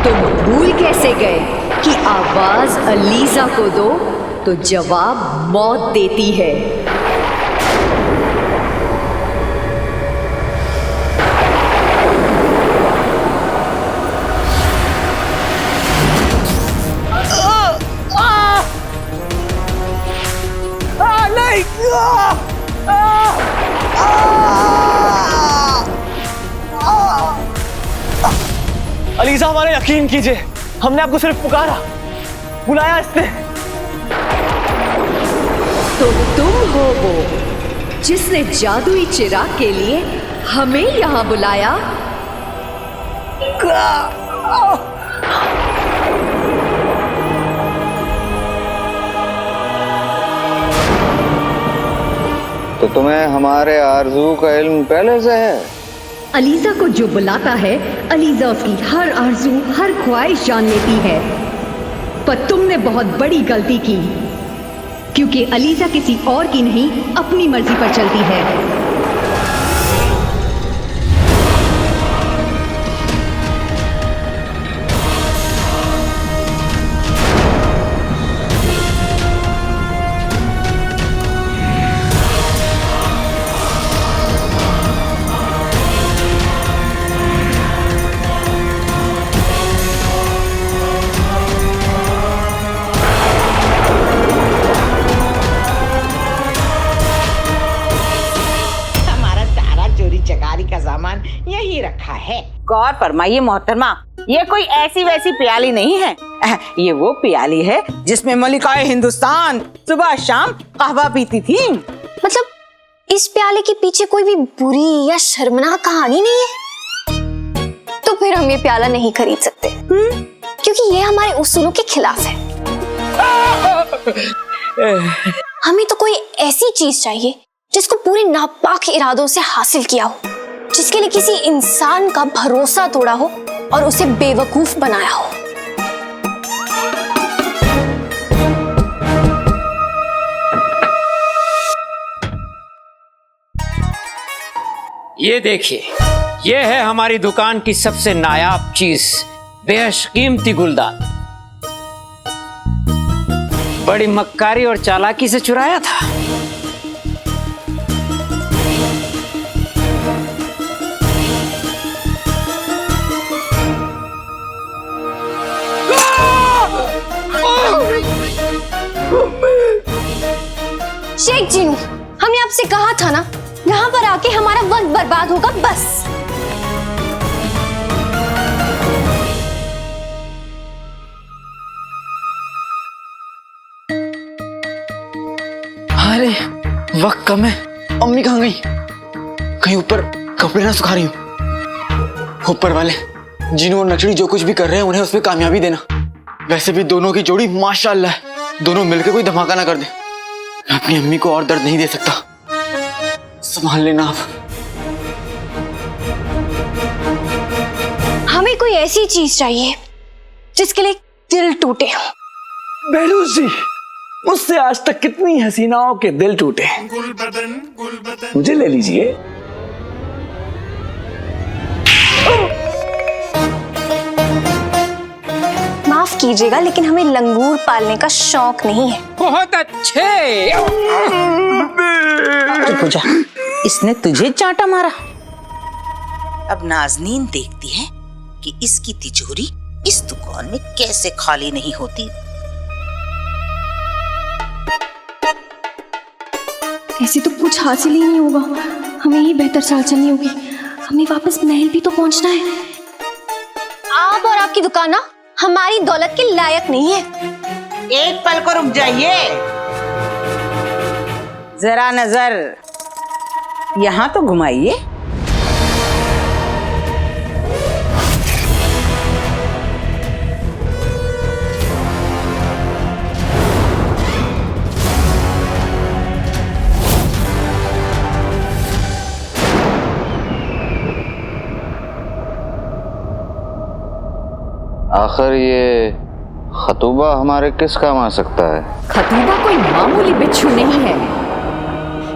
तुम भूल कैसे गए कि आवाज अलीजा को दो तो जवाब मौत देती है। अलीजा, हमारा यकीन कीजिए, हमने आपको सिर्फ पुकारा, बुलाया इसने। तो तुम हो वो जिसने जादुई चिराग के लिए हमें यहाँ बुलाया? तो तुम्हें हमारे आरज़ू का इल्म पहले से है? अलीजा को जो बुलाता है, अलीजा उसकी हर आरज़ू, हर ख्वाहिश जान लेती है। पर तुमने बहुत बड़ी गलती की, क्योंकि अलीजा किसी और की नहीं, अपनी मर्जी पर चलती है। यही रखा है। गौर फरमाइए मोहतरमा, ये कोई ऐसी वैसी प्याली नहीं है। ये वो प्याली है जिसमें मलिकाए हिंदुस्तान सुबह शाम कहवा पीती थी। मतलब इस प्याले के पीछे कोई भी बुरी या शर्मनाक कहानी नहीं है? तो फिर हम ये प्याला नहीं खरीद सकते, क्योंकि ये हमारे उसूलों के खिलाफ है। हमें तो कोई ऐसी चीज चाहिए जिसको पूरे नापाक इरादों से हासिल किया हो, जिसके लिए किसी इंसान का भरोसा तोड़ा हो और उसे बेवकूफ बनाया हो। ये देखिए, ये है हमारी दुकान की सबसे नायाब चीज, बेशकीमती गुलदान। बड़ी मक्कारी और चालाकी से चुराया था। शेख जीनू, हमने आपसे कहा था ना, यहाँ पर आके हमारा वक्त बर्बाद होगा बस। अरे वक्त कम है। अम्मी कहाँ गई? कहीं ऊपर कपड़े ना सुखा रही हूँ। ऊपर वाले जीनू और नचड़ी जो कुछ भी कर रहे हैं उन्हें उसमें कामयाबी देना। वैसे भी दोनों की जोड़ी माशाल्लाह है, दोनों मिलकर कोई धमाका ना कर दे। मैं अपनी अम्मी को और दर्द नहीं दे सकता। संभाल लेना आप। हमें कोई ऐसी चीज चाहिए जिसके लिए दिल टूटे हो। बहलूस जी, मुझसे आज तक कितनी हसीनाओं के दिल टूटे, मुझे ले लीजिए। माफ कीजिएगा, लेकिन हमें लंगूर पालने का शौक नहीं है। बहुत अच्छे। पूजा, इसने तुझे चांटा मारा। अब नाजनीन देखती है कि इसकी तिजोरी इस दुकान में कैसे खाली नहीं होती। ऐसे तो कुछ हासिल ही नहीं होगा, हमें ही बेहतर चाल चलनी होगी। हमें वापस महल भी तो पहुंचना है। आप और आपकी दुकान ना हमारी दौलत के लायक नहीं है। एक पल को रुक जाइए, जरा नजर यहाँ तो घुमाइए। आखिर ये खतूबा हमारे किस काम आ सकता है? खतूबा कोई मामूली बिच्छू नहीं है।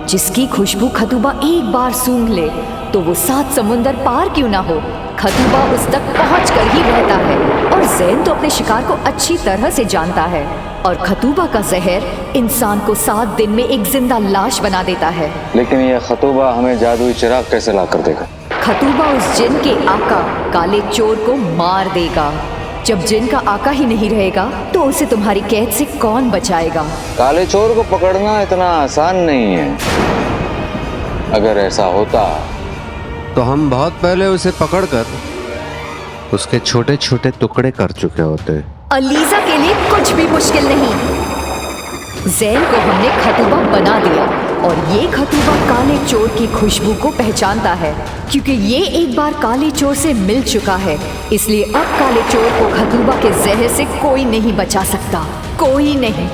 जिसकी खुशबू खतूबा एक बार सूंघ ले तो वो 7 समुंदर पार क्यों ना हो, खतूबा उस तक पहुंच कर ही रहता है और जैन तो अपने शिकार को अच्छी तरह से जानता है और खतूबा का जहर इंसान को 7 दिन में एक जिंदा लाश बना देता है। लेकिन ये खतूबा हमें जादुई चिराग कैसे ला कर देगा? खतूबा उस जिन के आका काले चोर को मार देगा। जब जिन का आका ही नहीं रहेगा तो उसे तुम्हारी कैद से कौन बचाएगा? काले चोर को पकड़ना इतना आसान नहीं है। अगर ऐसा होता तो हम बहुत पहले उसे पकड़कर उसके छोटे छोटे टुकड़े कर चुके होते। अलीजा के लिए कुछ भी मुश्किल नहीं। जैन को हमने खतूबा बना दिया और ये खतूबा काले चोर की खुशबू को पहचानता है, क्योंकि ये एक बार काले चोर से मिल चुका है। इसलिए अब काले चोर को खतूबा के जहर से कोई नहीं बचा सकता। कोई नहीं,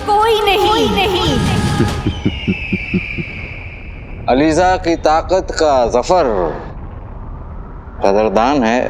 कोई नहीं, कोई नहीं। अलीजा की ताकत का जफर कदरदान है।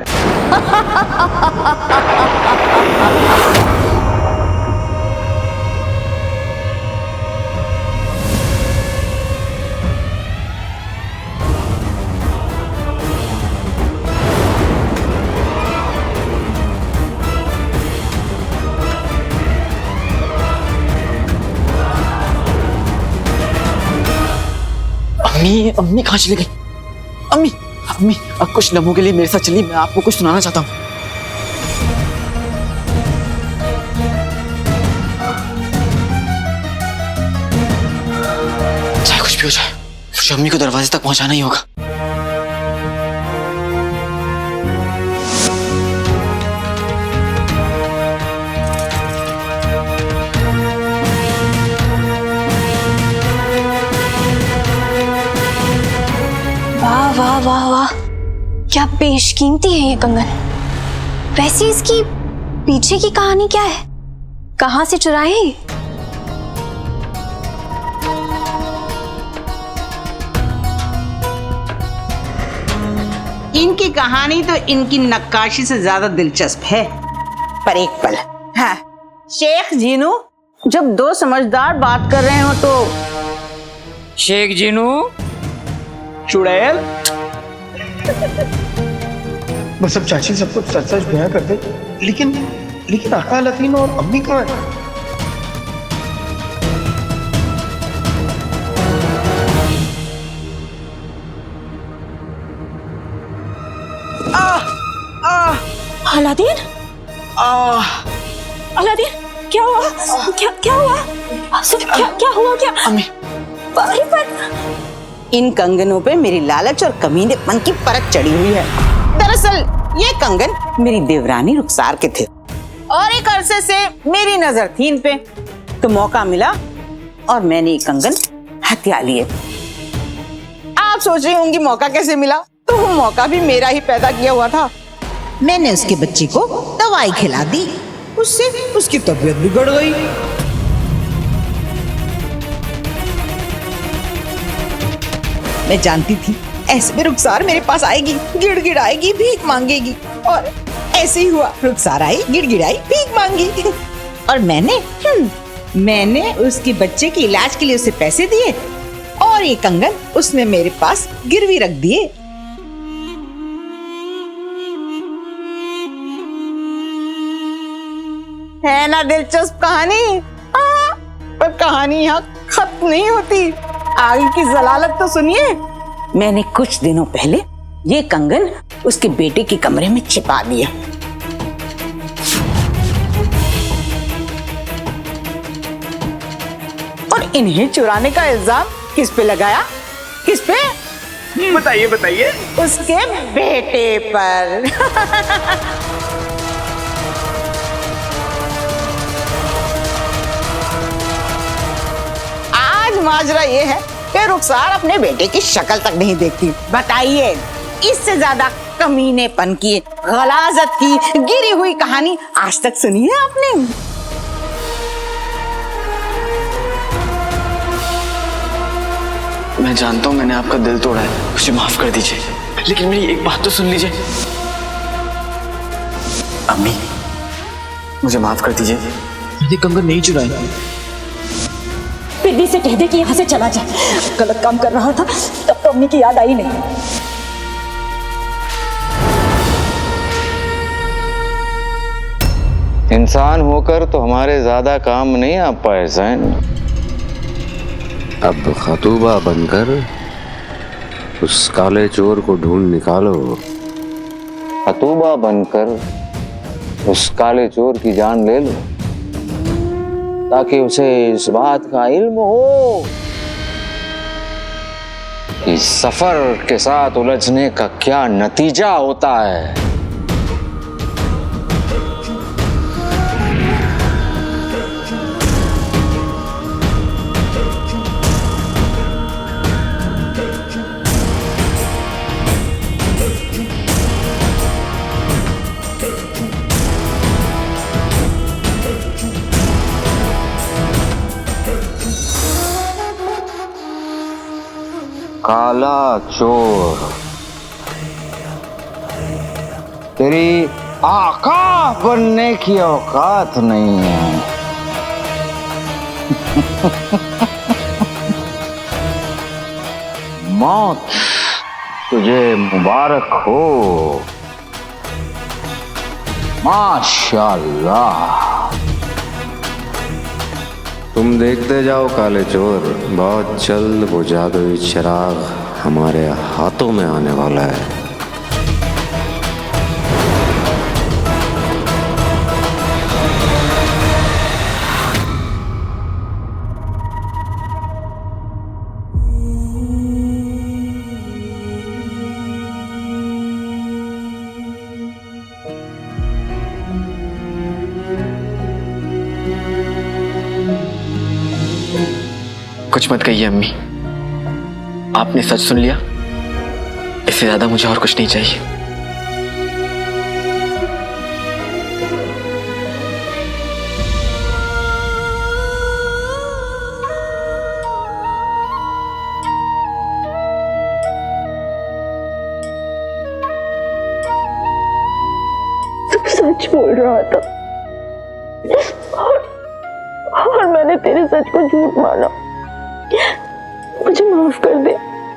अम्मी, अम्मी कहाँ चली गई? अम्मी, अम्मी, अब कुछ लम्हों के लिए मेरे साथ चलिए, मैं आपको कुछ सुनाना चाहता हूँ। चाहे कुछ भी हो जाए, मुझे अम्मी को दरवाजे तक पहुंचाना ही होगा। वाह वाह वाह वाह, क्या बेशकीमती है ये कंगन। वैसे इसकी पीछे की कहानी क्या है? कहां से चुराए ये? इनकी कहानी तो इनकी नक्काशी से ज्यादा दिलचस्प है। पर एक पल, हाँ, शेख जीनू, जब दो समझदार बात कर रहे हो तो शेख जीनू, चुड़ैल, बस अब चाची सब कुछ सच सच बयां कर दे। लेकिन आका लतीन और अम्मी कहाँ है? अलादीन, अलादीन, क्या हुआ? क्या हुआ? क्या हुआ? क्या अम्मी, पर इन कंगनों पे मेरी लालच और कमीनेपन की परत चढ़ी हुई है। दरअसल ये कंगन मेरी देवरानी रुखसार के थे और एक अरसे से मेरी नजर थी इन पे, तो मौका मिला और मैंने ये कंगन हथिया लिए। आप सोच रही होंगी मौका कैसे मिला? तो वो मौका भी मेरा ही पैदा किया हुआ था। मैंने उसके बच्चे को दवाई खिला दी, उससे उसकी तबीयत बिगड़ गई। मैं जानती थी ऐसे में रुखसार मेरे पास आएगी, गिड़गिड़ाएगी, भीख मांगेगी, और ऐसे ही हुआ। रुखसार आई, गिड़गिड़ाई, भीख मांगी और मैंने उसके बच्चे के इलाज के लिए उसे पैसे दिए और ये कंगन उसने मेरे पास गिरवी रख दिए। है ना दिलचस्प कहानी? पर कहानी यहाँ खत्म नहीं होती, आगे की जलालत तो सुनिए। मैंने कुछ दिनों पहले ये कंगन उसके बेटे के कमरे में छिपा दिया। और इन्हें चुराने का इल्जाम किस पे लगाया? किस पे? बताइए। उसके बेटे पर। आज माजरा ये है कि रुखसार अपने बेटे की शक्ल तक नहीं देखती। बताइए, इससे ज्यादा कमीनेपन की, गलाजत की गिरी हुई कहानी आज तक सुनी है आपने? मैं जानता हूँ मैंने आपका दिल तोड़ा है, मुझे माफ कर दीजिए, लेकिन मेरी एक बात तो सुन लीजिए। अम्मी, मुझे माफ कर दीजिए, मैंने कंगन नहीं चुराई। पिल्ली से कह दे कि यहाँ से चला जा। गलत काम कर रहा था तब तो अम्मी की याद आई नहीं। इंसान होकर तो हमारे ज्यादा काम नहीं आ पाए सैन। अब खतूबा बनकर उस काले चोर को ढूंढ निकालो। खतूबा बनकर उस काले चोर की जान ले लो, ताकि उसे इस बात का इल्म हो कि सफर के साथ उलझने का क्या नतीजा होता है। काला चोर, तेरी आका बनने की औकात नहीं है। मौत तुझे मुबारक हो। माशाअल्लाह। तुम देखते जाओ काले चोर, बहुत जल्द वो जादुई चिराग हमारे हाथों में आने वाला है। कुछ मत कहिए अम्मी, आपने सच सुन लिया, इससे ज्यादा मुझे और कुछ नहीं चाहिए। सच बोल रहा था और मैंने तेरे सच को झूठ माना। मुझे माफ कर दे।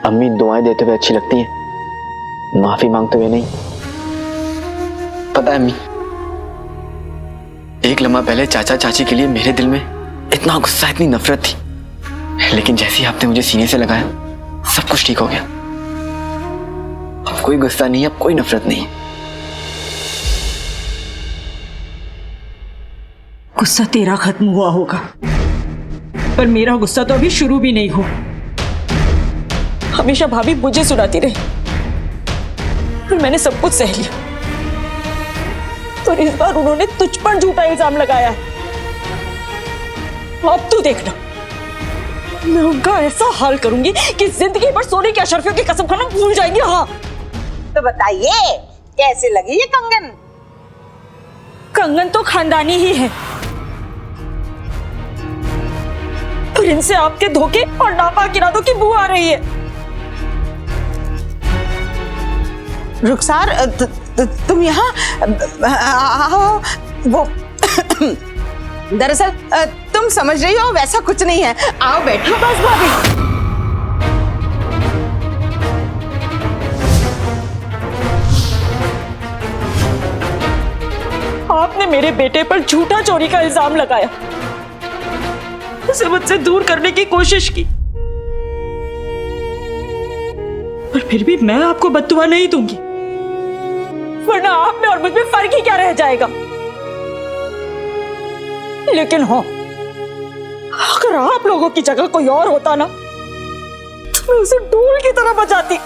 अम्मी दुआएं देते हुए अच्छी लगती हैं, माफी मांगते हुए नहीं। पता है अम्मी, एक लम्हा पहले चाचा चाची के लिए मेरे दिल में इतना गुस्सा, इतनी नफरत थी, लेकिन जैसे ही आपने मुझे सीने से लगाया सब कुछ ठीक हो गया। अब कोई गुस्सा नहीं, अब कोई नफरत नहीं। गुस्सा तेरा खत्म हुआ होगा, पर मेरा गुस्सा तो अभी शुरू भी नहीं हुआ। हमेशा भाभी मुझे सुनाती रही और मैंने सब कुछ सह लिया, पर इस बार उन्होंने तुझ पर झूठा इल्जाम लगाया है। अब तू देखना, मैं उनका ऐसा हाल करूंगी कि जिंदगी भर सोने की अशरफियों की कसम खाना भूल जाएंगे। हाँ तो बताइए कैसे लगी ये कंगन? कंगन तो खानदानी ही है, पर इनसे आपके धोखे और नापाक इरादों की बू आ रही है। रुखसार तुम यहाँ वो दरअसल तुम समझ रही हो वैसा कुछ नहीं है। आओ बैठो। बस भाभी, आपने मेरे बेटे पर झूठा चोरी का इल्जाम लगाया, उसे मुझसे दूर करने की कोशिश की, पर फिर भी मैं आपको बद्दुआ नहीं दूंगी, वरना आप में और मुझ में फर्क ही क्या रह जाएगा। लेकिन हाँ, अगर आप लोगों की जगह कोई और होता ना, तो मैं उसे डोल की तरह बचाती,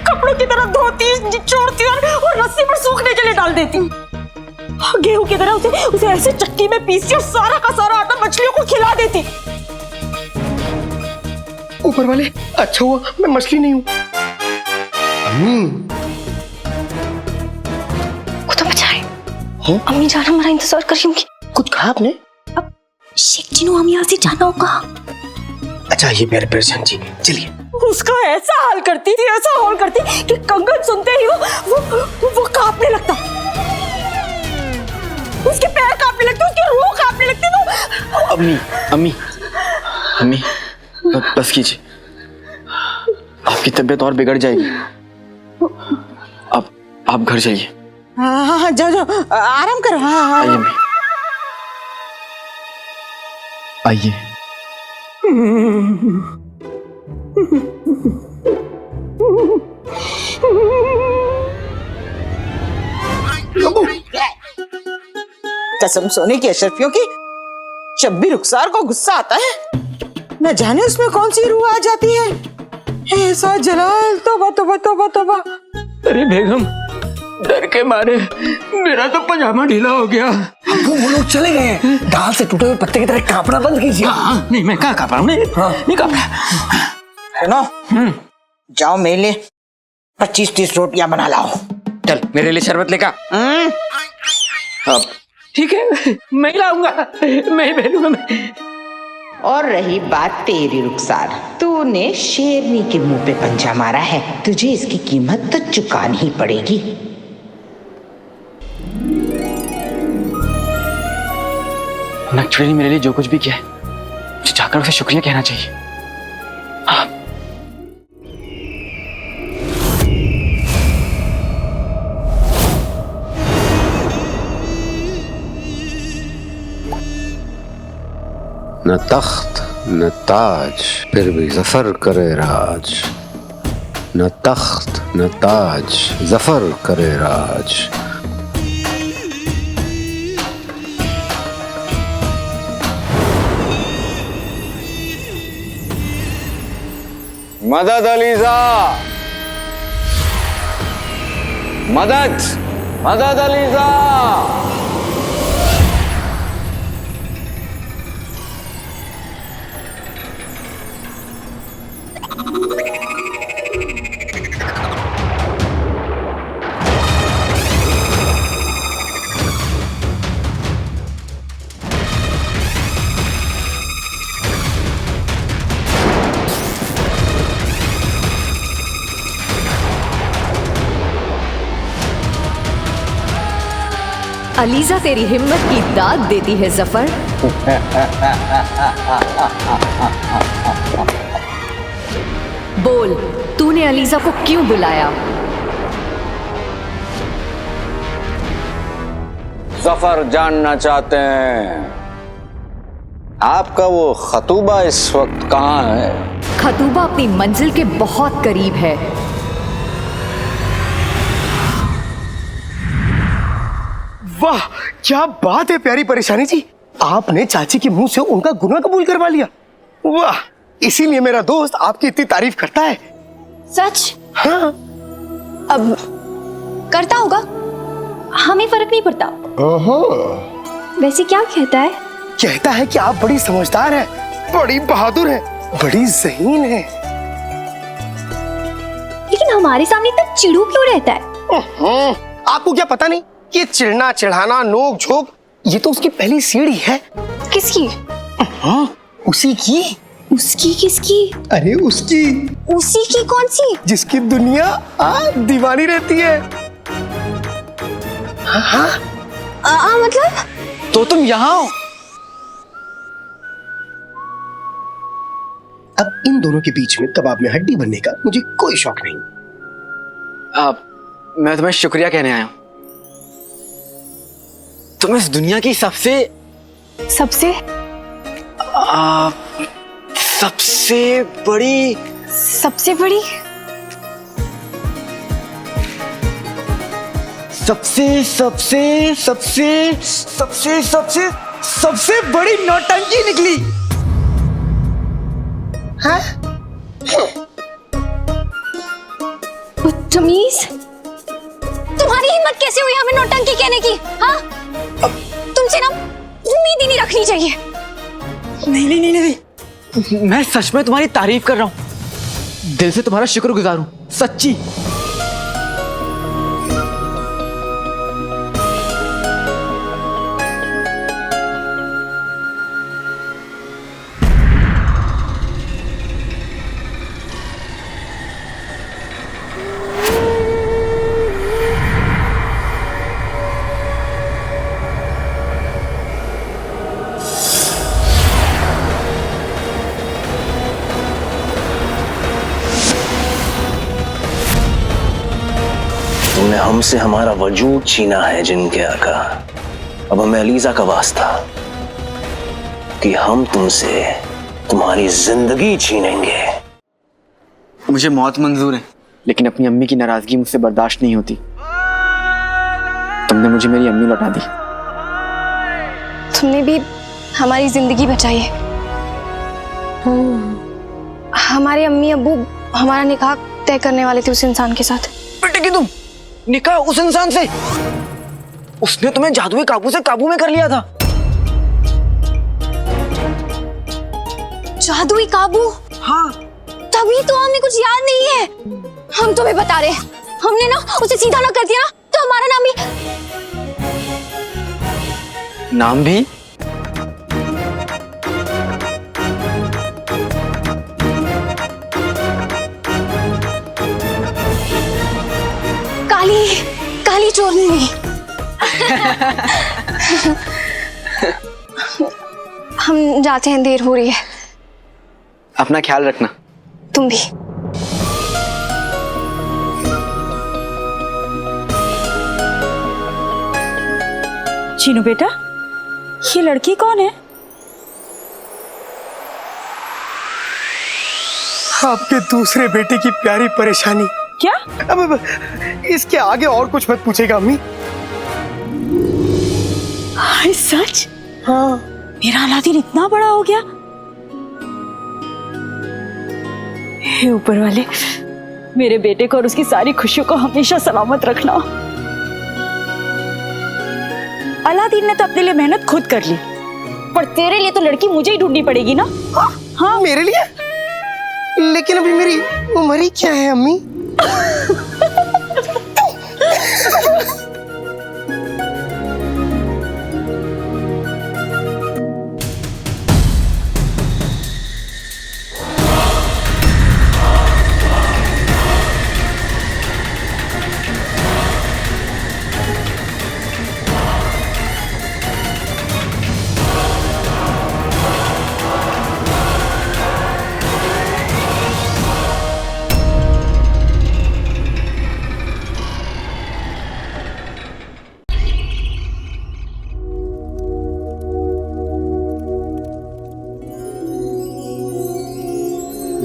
कपड़ों की तरह धोती, निचोड़ती और रस्सी पर सूखने के लिए डाल देती, गेहूं की तरह उसे ऐसे चक्की में पीसती और सारा का सारा आटा मछलियों को खिला देती। ऊपर वाले, अच्छा हुआ मैं मछली नहीं हूँ। खुदा बचाए। अम्मी जान हमारा इंतजार कर रही होंगी। कुछ कहा आपने? अब शेख जी ने हम यहाँ से जाना होगा। अच्छा ये मेरे परेशान जी, चलिए। उसका ऐसा हाल करती थी, ऐसा हाल करती कि कंगन सुनते ही वो कांपने लगता, उसके पैर कांपने लगते, उसकी रूह कांपने लगती। तो अम्मी अम्मी अम्मी बस कीजिए, आपकी तबीयत और बिगड़ जाएगी। आप घर जाइए, हाँ हाँ जाओ जाओ आराम करो। हाँ हाँ आइए मैं आइए। कसम सोने की अशरफियों की, जब भी रुखसार को गुस्सा आता है न जाने उसमें कौन सी रूह आ जाती है। ऐसा जलाल, तौबा तौबा तौबा तौबा। अरे बेगम, डर के मारे मेरा तो पजामा ढीला हो गया। वो लोग चले गए हैं। डाल से टूटे हुए पत्ते की तरह कांपना बंद कीजिए। हाँ, नहीं मैं कहाँ काँप रहा हूँ, नहीं काँप रहा। सुनो, जाओ मेरे लिए 25-30 रोटियां बना लाओ। चल मेरे लिए शरबत लेकर। अब ठीक है, मैं ही लाऊंगा, मैं ही भेजूंगा मैं। और रही बात तेरी रुखसार, तूने शेरनी के मुंह पे पंजा मारा है, तुझे इसकी कीमत तो चुकानी ही पड़ेगी। नक्षत्री ने मेरे लिए जो कुछ भी किया है, मुझे जाकर उसे शुक्रिया कहना चाहिए। हाँ। न तख्त न ताज फिर भी जफर करे राज, न तख्त न ताज जफर करे राज। मदद अलीजा, मदद मदद अलीजा। अलीजा तेरी हिम्मत की दाद देती है जफर। बोल, तूने अलीजा को क्यों बुलाया? जफर जानना चाहते हैं आपका वो खतूबा इस वक्त कहाँ है? खतूबा अपनी मंजिल के बहुत करीब है। वाह, क्या बात है प्यारी परेशानी जी, आपने चाची के मुंह से उनका गुनाह कबूल करवा लिया। वाह, इसीलिए मेरा दोस्त आपकी इतनी तारीफ करता है। सच? हाँ। अब करता होगा, हमें फर्क नहीं पड़ता। वैसे क्या कहता है? कहता है कि आप बड़ी समझदार हैं, बड़ी बहादुर हैं, बड़ी ज़हीन हैं। लेकिन हमारे सामने इतना चिड़ू क्यों रहता है? आपको क्या पता नहीं, ये चिढ़ना चिढ़ाना नोक झोंक ये तो उसकी पहली सीढ़ी है। किसकी? उसी की। उसकी किसकी? अरे उसकी। उसी की कौन सी? जिसकी दुनिया दीवानी रहती है। हाँ। मतलब? तो तुम यहाँ हो? अब इन दोनों के बीच में कबाब में हड्डी बनने का मुझे कोई शौक नहीं। मैं तुम्हें शुक्रिया कहने आया हूँ। तुम इस दुनिया की सबसे सबसे बड़ी सबसे बड़ी सबसे बड़ी नौटंकी निकली। हाँ? बदतमीज, तुम्हारी हिम्मत कैसे हुई हमें नौटंकी कहने की? हाँ, तुमसे ना उम्मीद ही नहीं रखनी चाहिए। नहीं, मैं सच में तुम्हारी तारीफ कर रहा हूँ, दिल से तुम्हारा शुक्रगुजार हूँ, सच्ची। हमसे हमारा वजूद छीना है जिनके आका। अब हमें अलीजा का वास्ता कि हम तुमसे तुम्हारी जिंदगी छीनेंगे। मुझे मौत मंजूर है, लेकिन अपनी अम्मी की नाराजगी मुझसे बर्दाश्त नहीं होती। तुमने मुझे मेरी अम्मी लौटा दी। तुमने भी हमारी जिंदगी बचाई है। हमारे अम्मी अब्बू हमारा निकाह तय करने वाले थे उस इंसान के साथ। बेटे की तुम निकाह उस इंसान से? उसने तुम्हें जादुई काबू से काबू में कर लिया था। जादुई काबू? हाँ। तभी तो हमें कुछ याद नहीं है। हम तुम्हें बता रहे, हमने ना उसे सीधा ना कर दिया ना तो हमारा नाम भी काली चोरनी। हम जाते हैं, देर हो रही है। अपना ख्याल रखना। तुम भी। चीनू बेटा, ये लड़की कौन है? आपके दूसरे बेटे की प्यारी परेशानी। क्या? अब इसके आगे और कुछ मत पूछेगा अम्मी। हाय सच? हाँ। मेरा अलादीन इतना बड़ा हो गया। हे ऊपर वाले, मेरे बेटे को और उसकी सारी खुशियों को हमेशा सलामत रखना। अलादीन ने तो अपने लिए मेहनत खुद कर ली, पर तेरे लिए तो लड़की मुझे ही ढूंढनी पड़ेगी ना। हाँ मेरे लिए? लेकिन अभी मेरी उम्र ही क्या है अम्मी?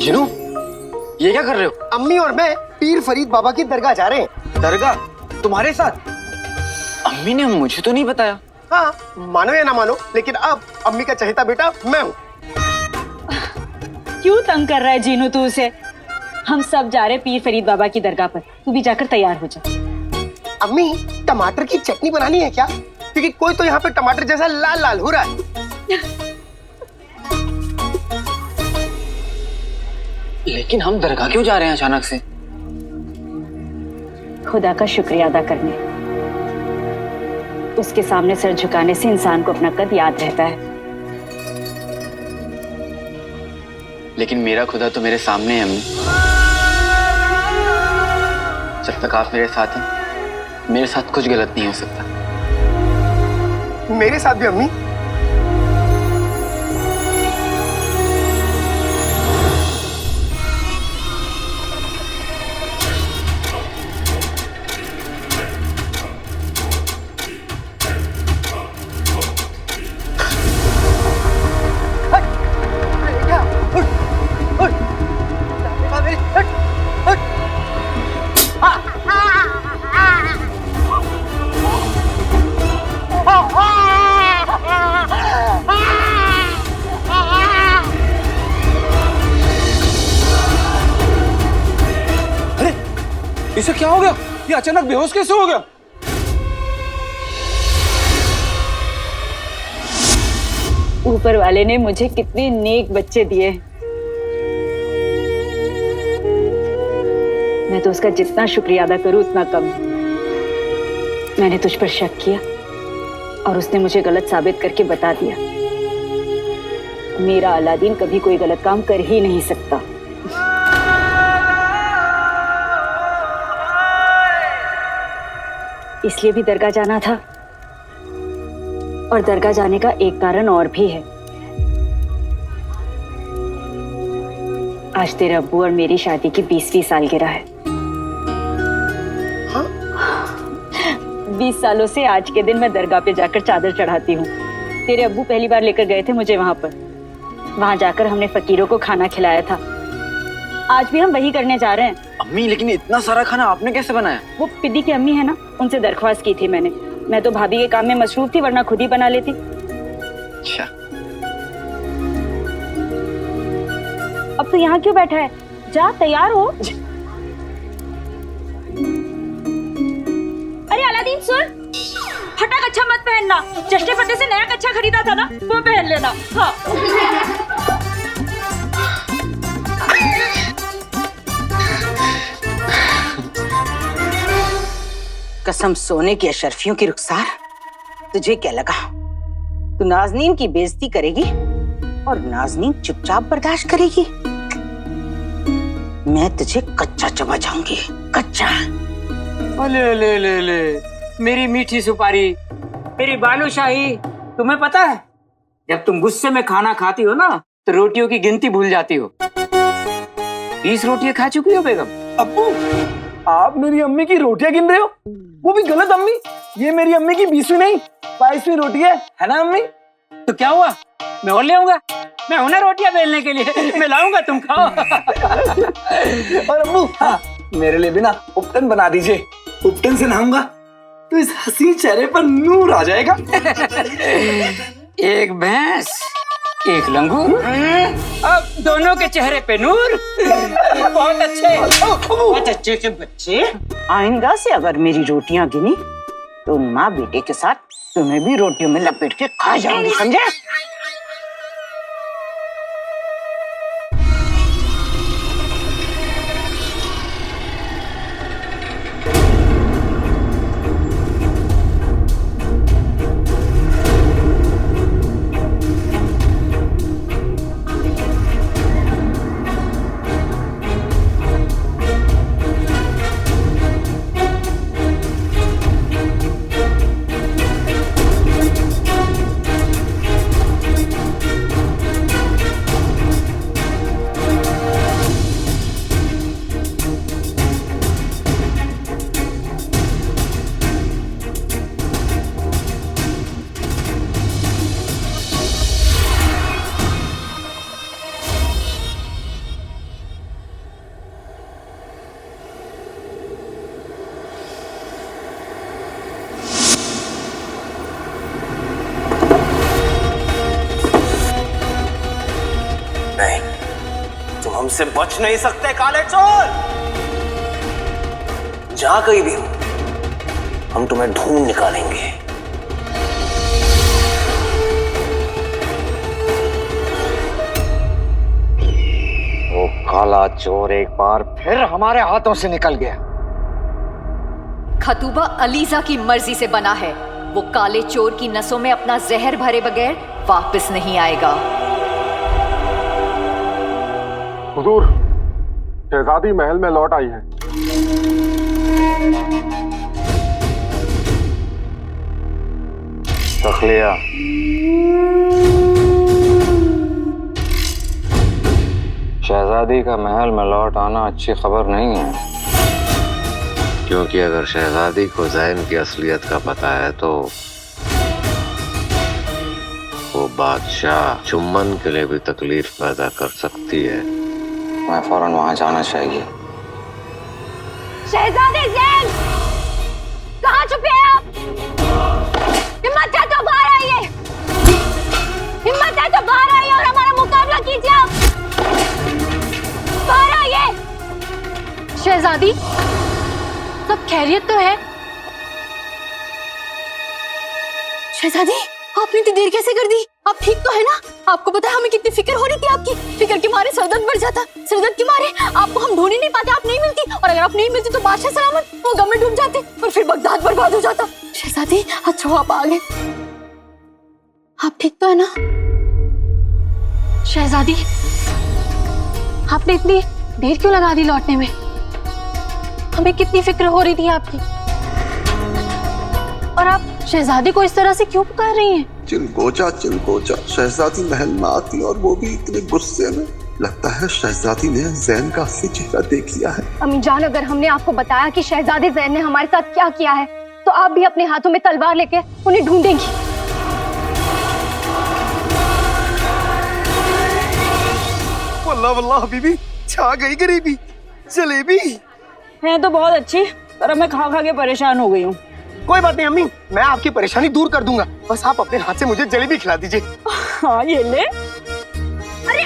जिनू, ये क्या कर रहे हो? अम्मी और मैं पीर फरीद बाबा की दरगाह जा रहे हैं। दरगाह? तुम्हारे साथ? अम्मी ने मुझे तो नहीं बताया। हाँ, मानो या ना मानो, लेकिन अब अम्मी का चहेता बेटा मैं हूँ। क्यों तंग कर रहा है जीनू तू उसे? हम सब जा रहे पीर फरीद बाबा की दरगाह पर, तू भी जाकर तैयार हो जा। अम्मी, टमाटर की चटनी बनानी है क्या? क्योंकि कोई तो यहाँ पे टमाटर जैसा लाल लाल हो रहा है। लेकिन हम दरगाह क्यों जा रहे हैं अचानक से? खुदा का शुक्रिया अदा करने। उसके सामने सर झुकाने से इंसान को अपना कद याद रहता है। लेकिन मेरा खुदा तो मेरे सामने है अम्मी। जब तक आप मेरे साथ हैं, मेरे साथ कुछ गलत नहीं हो सकता। मेरे साथ भी अम्मी। इसे क्या हो गया? ये अचानक बेहोश कैसे हो गया? ऊपर वाले ने मुझे कितने नेक बच्चे दिए। मैं तो उसका जितना शुक्रिया अदा करूं उतना कम। मैंने तुझ पर शक किया और उसने मुझे गलत साबित करके बता दिया। मेरा अलादीन कभी कोई गलत काम कर ही नहीं सकता। इसलिए भी दरगाह जाना था, और दरगाह जाने का एक कारण और भी है। आज तेरे अब्बू और मेरी शादी की 20वीं सालगिरह है। हाँ? 20 सालों से आज के दिन मैं दरगाह पे जाकर चादर चढ़ाती हूँ। तेरे अब्बू पहली बार लेकर गए थे मुझे वहाँ पर। वहाँ जाकर हमने फकीरों को खाना खिलाया था। आज भी हम वही करने जा रहे हैं। अम्मी, लेकिन इतना सारा खाना आपने कैसे बनाया? वो पिद्दी की अम्मी है ना, उनसे दरख्वास्त की थी मैंने। मैं तो भाभी के काम में मसरूफ थी, वरना खुद ही बना लेती। अच्छा, अब तो यहाँ क्यों बैठा है? जा तैयार हो। अरे अलादीन सुन, फटा कच्छा मत पहनना। जश्न फतेह से नया कच्छा खरीदा था ना, वो पहन लेना। हाँ। कसम सोने की अशरफियों की रुखसार, तुझे क्या लगा तू नाजनीन की बेइज्जती करेगी और नाजनीन चुपचाप बर्दाश्त करेगी? मैं तुझे कच्चा चबा जाऊंगी, कच्चा। ले ले ले ले, मेरी मीठी सुपारी, मेरी बालूशाही। तुम्हें पता है, जब तुम गुस्से में खाना खाती हो ना, तो रोटियों की गिनती भूल जाती हो। 20 रोटियां खा चुकी हो बेगम। अब्बू, आप मेरी अम्मी की रोटियां गिन रहे हो? वो भी गलत अम्मी। ये मेरी अम्मी की 20वीं नहीं 22वीं रोटी है ना अम्मी? तो क्या हुआ, मैं और ले आऊंगा। मैं हूं ना रोटियां बेलने के लिए, मैं लाऊंगा, तुम खाओ। और अब्बू, हाँ, मेरे लिए भी ना उपटन बना दीजिए। उपटन से नहाऊंगा तो इस हसीन चेहरे पर नूर आ जाएगा। एक भैंस, एक लंगूर, अब दोनों के चेहरे पे नूर। बहुत अच्छे, बहुत अच्छे के बच्चे। आइंदा से अगर मेरी रोटियां गिनी तो माँ बेटे के साथ तुम्हें भी रोटियों में लपेट के खा जाऊंगी, समझे? हमसे बच नहीं सकते काले चोर। जहां कहीं भी हो, हम तुम्हें ढूंढ निकालेंगे। वो काला चोर एक बार फिर हमारे हाथों से निकल गया। खतूबा अलीजा की मर्जी से बना है। वो काले चोर की नसों में अपना जहर भरे बगैर वापस नहीं आएगा। हुजूर, शहजादी महल में लौट आई है। तखलिया, शहजादी का महल में लौट आना अच्छी खबर नहीं है, क्योंकि अगर शहजादी को ज़ैन की असलियत का पता है तो वो बादशाह चुम्बन के लिए भी तकलीफ पैदा कर सकती है। मैं फौरन वहां जाना चाहिए। शहजादे ज़ैन, कहाँ छुपे हैं आप? हिम्मत है तो बाहर आइए। हिम्मत है तो बाहर आइए और हमारा मुकाबला कीजिए। आप बाहर आइए। शहजादी, सब खैरियत तो है? शहजादी, आपने इतनी देर कैसे कर दी? आप ठीक तो है ना? आपको पता है हमें कितनी फिक्र हो रही थी आपकी। फिक्र के मारे सरदर्द बढ़ जाता। सरदर्द के मारे आपको हम ढूंढ ही नहीं पाते। आप नहीं मिलती, और अगर आप नहीं मिलती तो बादशाह सलामत वो गम में डूब जाते और फिर बगदाद बर्बाद हो जाता। शहजादी, अच्छा आप आ गए। आप ठीक तो है ना? शहजादी, आपने इतनी देर क्यों लगा दी लौटने में? हमें कितनी फिक्र हो रही थी आपकी, और आप शहजादी को इस तरह से क्यों पुकार रही हैं? चिलगोजा चिलगोजा, शहजादी महल में आती और वो भी इतने गुस्से में। लगता है शहजादी ने ज़ैन का असली चेहरा देख लिया है। अम्मी जान, अगर हमने आपको बताया कि शहजादे ज़ैन ने हमारे साथ क्या किया है तो आप भी अपने हाथों में तलवार लेके उन्हें ढूंढेंगी। वल्लाह वल्लाह बीबी, छा गई गरीबी। जलेबी है तो बहुत अच्छी, पर मैं खा खा के परेशान हो गई हूँ। कोई बात नहीं अम्मी, मैं आपकी परेशानी दूर कर दूंगा। बस आप अपने हाथ से मुझे जलेबी खिला दीजिए। हाँ ये ले। अरे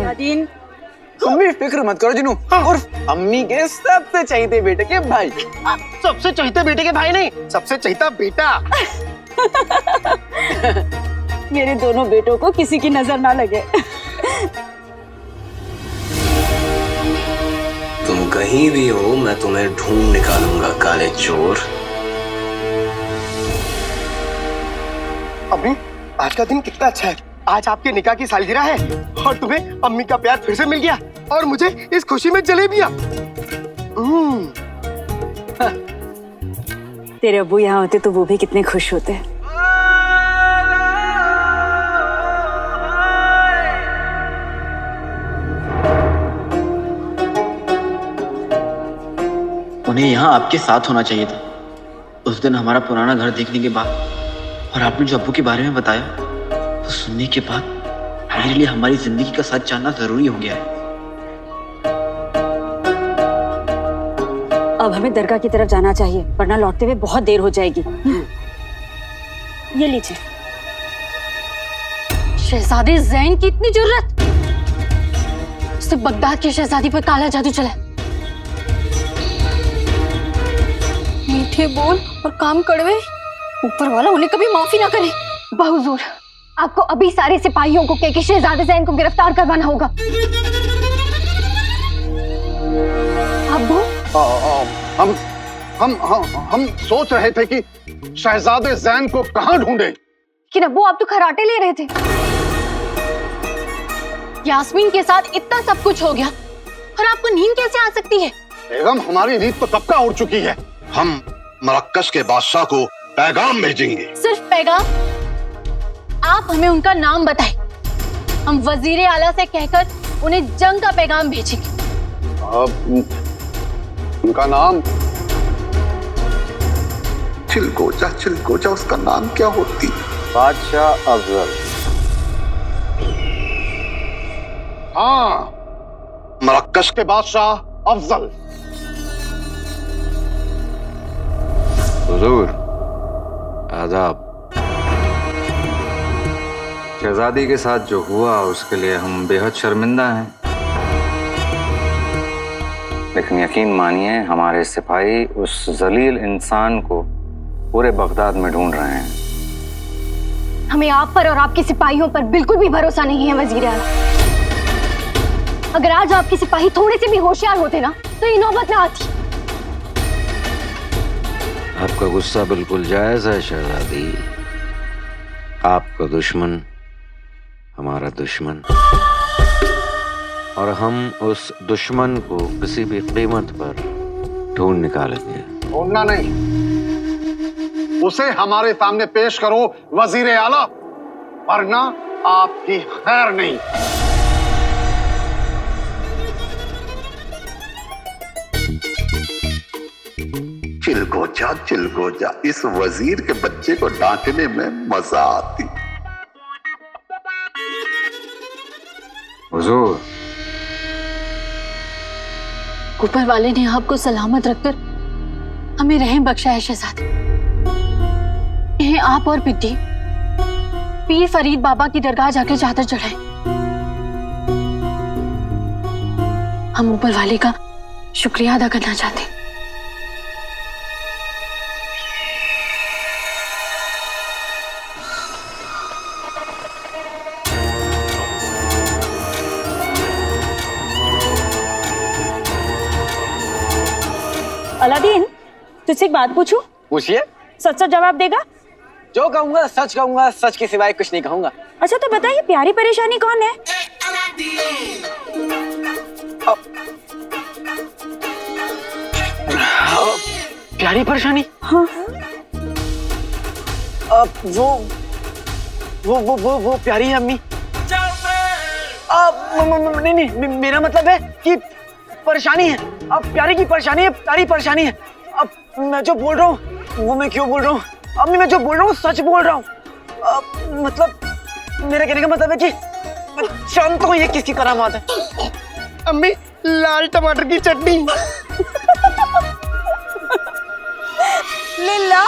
नादिन, अम्मी फिक्र मत करो जिनू, और अम्मी के सबसे चहीते बेटे के भाई। सबसे चहीते बेटे के भाई नहीं, सबसे चहीता बेटा। मेरे दोनों बेटों को किसी की नजर ना लगे। तुम कहीं भी हो, मैं तुम्हें ढूंढ निकालूंगा काले चोर। अम्मी, आज का दिन कितना अच्छा है। आज आपके निकाह की सालगिरह है और तुम्हें अम्मी का प्यार फिर से मिल गया और मुझे इस खुशी में जलेबियां। तेरे अब्बू यहाँ होते तो वो भी कितने खुश होते। उन्हें यहाँ आपके साथ होना चाहिए था। उस दिन हमारा पुराना घर देखने के बाद और आपने जो अब्बू के बारे में बताया, तो सुनने के बाद मेरे लिए हमारी जिंदगी का सच जानना जरूरी हो गया है। अब हमें दरगाह की तरफ जाना चाहिए, वरना लौटते हुए बहुत देर हो जाएगी। ये लीजिए। शहजादे ज़ैन की इतनी जुर्रत, उसने बगदाद की शहजादी पर काला जादू चला। मीठे बोल और काम कड़वे, ऊपर वाला उन्हें कभी माफी ना करे। बहुजूर, आपको अभी सारे सिपाहियों को कहकर शहजादे ज़ैन को गिरफ्तार करवाना होगा। अब्बू, हम सोच रहे थे कि शहजादे ज़ैन को कहां ढूंढे। लेकिन अब्बू, आप तो खराटे ले रहे थे। यास्मीन के साथ इतना सब कुछ हो गया और आपको नींद कैसे आ सकती है? बेगम, हमारी नींद तो कब का उड़ चुकी है। हम मरक्कश के बादशाह को पैगाम भेजेंगे। सिर्फ पैगाम? आप हमें उनका नाम बताएं, हम वजीर आला से कहकर उन्हें जंग का पैगाम भेजेंगे। उनका नाम? चिलगोजा, उसका नाम क्या होती? बादशाह अफजल। हाँ, मरक्कश के बादशाह अफजल। हुजूर, आदाब। शहजादी के साथ जो हुआ उसके लिए हम बेहद शर्मिंदा हैं। लेकिन यकीन मानिए, हमारे सिपाही उस जलील इंसान को पूरे बगदाद में ढूंढ रहे हैं। हमें आप पर और आपके सिपाहियों पर बिल्कुल भी भरोसा नहीं है वजीर आला। अगर आज आपके सिपाही थोड़े से भी होशियार होते ना, तो ये नौबत ना आती। आपका गुस्सा बिल्कुल जायज है शहजादी। आपका दुश्मन हमारा दुश्मन, और हम उस दुश्मन को किसी भी कीमत पर ढूंढ निकालेंगे। ढूंढना नहीं, उसे हमारे सामने पेश करो वजीर आला, वरना आपकी खैर नहीं। चिलगोजा, इस वजीर के बच्चे को डांटने में मजा आती। हुजूर, ऊपर वाले ने आपको सलामत रखकर हमें रहम बख्शा है शहजादी। इन्हें आप और पिद्दी पीर फरीद बाबा की दरगाह जाकर चादर चढ़ाएं। हम ऊपर वाले का शुक्रिया अदा करना चाहते हैं। अलादीन, तुझसे एक बात पूछूं? पूछिए। सच सच जवाब देगा? जो कहूंगा सच कहूंगा, सच के सिवाय कुछ नहीं कहूंगा। अच्छा तो बताइए, प्यारी परेशानी कौन है? प्यारी परेशानी? हाँ। वो प्यारी है अम्मी। नहीं, मेरा मतलब है कि परेशानी है। अब प्यारी की परेशानी है, प्यारी परेशानी है। अब मैं जो बोल रहा हूँ वो मैं क्यों बोल रहा हूँ? अम्मी मैं जो बोल रहा हूँ सच बोल रहा हूँ। मतलब मेरा कहने का मतलब है कि मैं जानता हूँ ये किसकी करामात है। अम्मी लाल टमाटर की चटनी। लीला,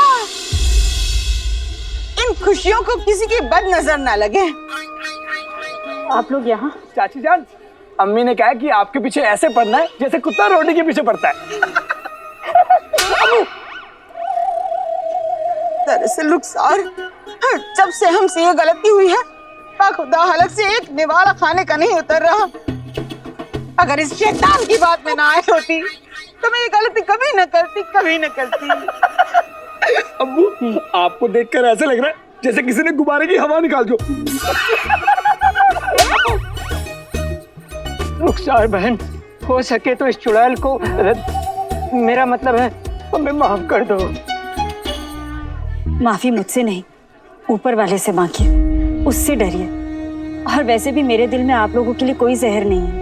इन खुशियों को किसी की बद नजर ना लगे। आप लोग यहाँ? चाची जान, अम्मी ने कहा कि आपके पीछे ऐसे पड़ना है जैसे कुत्ता रोटी के पीछे पड़ता है। दरअसल रुखसार, जब से हमसे ये गलती हुई है, खुदा हलक से एक निवाला खाने का नहीं उतर रहा। अगर इस शैतान की बात में ना आए होती तो मैं ये गलती कभी न करती। अब्बू, आपको देखकर ऐसे लग रहा है जैसे किसी ने गुब्बारे की हवा निकाल दो। रुखसार बहन, हो सके तो इस चुड़ैल को, मेरा मतलब है हमें माफ कर दो। माफी मुझसे नहीं, ऊपर वाले से मांगिए, उससे डरिए। और वैसे भी मेरे दिल में आप लोगों के लिए कोई जहर नहीं है।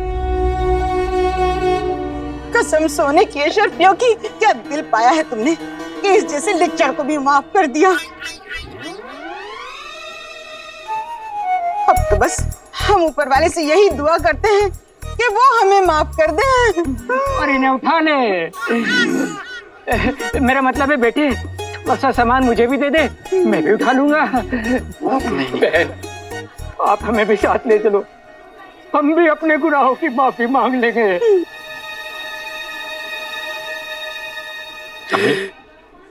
कसम सोने की अशरफियों की, क्या दिल पाया है तुमने कि इस जैसे लिच्चड़ को भी माफ कर दिया। अब तो बस हम ऊपर वाले से यही दुआ करते हैं कि वो हमें माफ कर दे। और इन्हें उठा ले। मेरा मतलब है बेटे, थोड़ा सा सामान मुझे भी दे दे, मैं भी उठा लूंगा। बहन, आप हमें भी साथ ले चलो, हम भी अपने गुनाहों की माफी मांग लेंगे।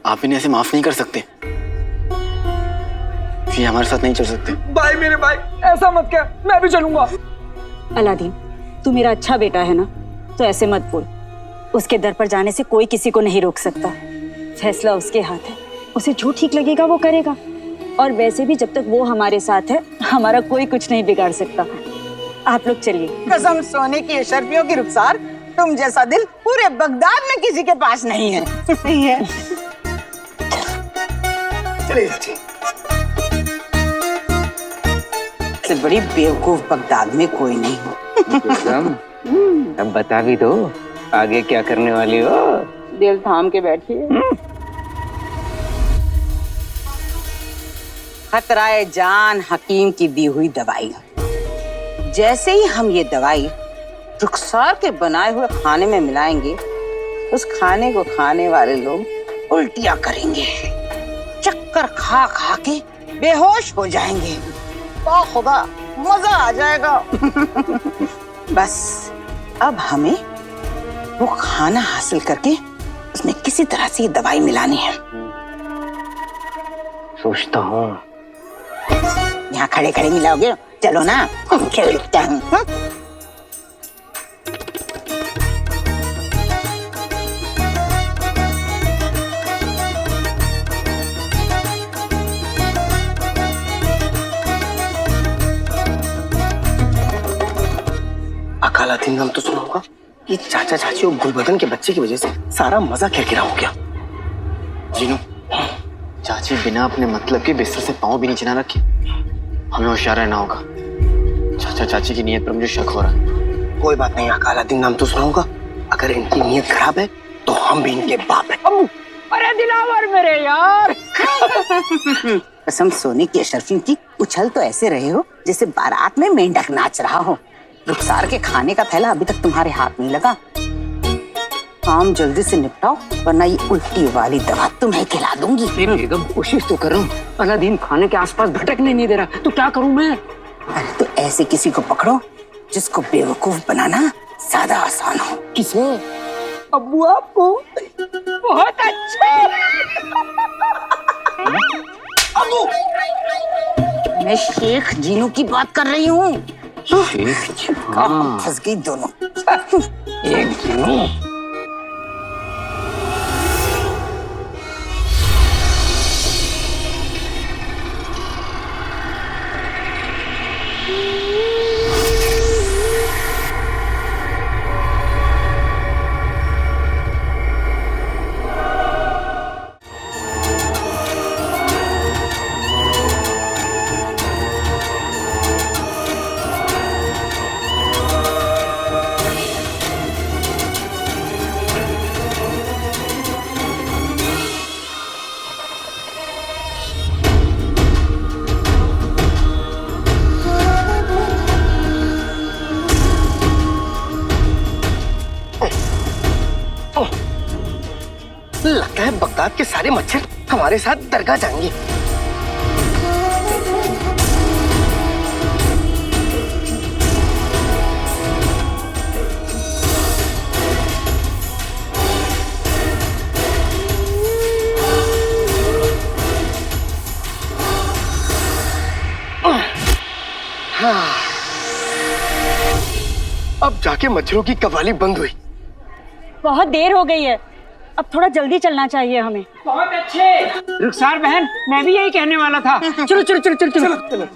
आप इन्हें ऐसे माफ नहीं कर सकते, ये हमारे साथ नहीं चल सकते। भाई मेरे भाई, ऐसा मत कह, मैं भी चलूंगा। अलादीन, तू मेरा अच्छा बेटा है ना, तो ऐसे मत बोल। उसके दर पर जाने से कोई किसी को नहीं रोक सकता। फैसला उसके हाथ है, उसे जो ठीक लगेगा वो करेगा। और वैसे भी जब तक वो हमारे साथ है, हमारा कोई कुछ नहीं बिगाड़ सकता। आप लोग चलिए। कसम सोने की अशरफियों की रुखसार, तुम जैसा दिल पूरे बगदाद में किसी के पास नहीं है। नहीं है। चलिए चाची। से बड़ी बेवकूफ बगदाद में कोई नहीं। अब बता भी दो, आगे क्या करने वाली हो? दिल थाम के बैठिए। खतराए जान हकीम की दी हुई दवाई। जैसे ही हम ये दवाई रुखसार के बनाए हुए खाने में मिलाएंगे, उस खाने को खाने वाले लोग उल्टियां करेंगे, चक्कर खा खा के बेहोश हो जाएंगे। तो खुदा मजा आ जाएगा। बस अब हमें वो खाना हासिल करके उसमें किसी तरह से ये दवाई मिलानी है। सोचता हूँ। यहाँ खड़े खड़े मिलाओगे? चलो ना, खेलते हैं। अकालादीन नाम तो सुना होगा। ये चाचा चाची और गुलबदन के बच्चे की वजह से सारा मजा किरकिरा हो गया। जीनू, चाची बिना अपने मतलब के बिस्तर से पांव भी नीचे ना रखे। हमें होशियार रहना होगा। चाचा चाची की नीयत पर मुझे शक हो रहा है। कोई बात नहीं, अकालादीन नाम तो सुना होगा। अगर इनकी नीयत खराब है तो हम भी इनके बाप हैं। अरे दिलावर मेरे यार। कसम सोने की अशरफी की, उछल तो ऐसे रहे हो जैसे बारात में मेंढक नाच रहा हो। रुखसार के खाने का थैला अभी तक तुम्हारे हाथ नहीं लगा। काम जल्दी से निपटाओ, वरना ये उल्टी वाली दवा तुम्हें खिला दूंगी। बेगम, कोशिश तो कर रहा हूँ। अलादीन खाने के आसपास भटकने नहीं दे रहा, तो क्या करूँ मैं? अरे तो ऐसे किसी को पकड़ो जिसको बेवकूफ बनाना ज्यादा आसान हो। किसे? अब्बू आपको? बहुत अच्छा। अब्बू, मैं शेख जीनू की बात कर रही हूँ। फंस गई दोनों। एक जीनू। बगदाद के सारे मच्छर हमारे साथ दरगाह जाएंगे। अब जाके मच्छरों की कवाली बंद हुई। बहुत देर हो गई है, अब थोड़ा जल्दी चलना चाहिए हमें। बहुत अच्छे रुखसार बहन, मैं भी यही कहने वाला था। चलो चलो चलो चलो चलो, चलो।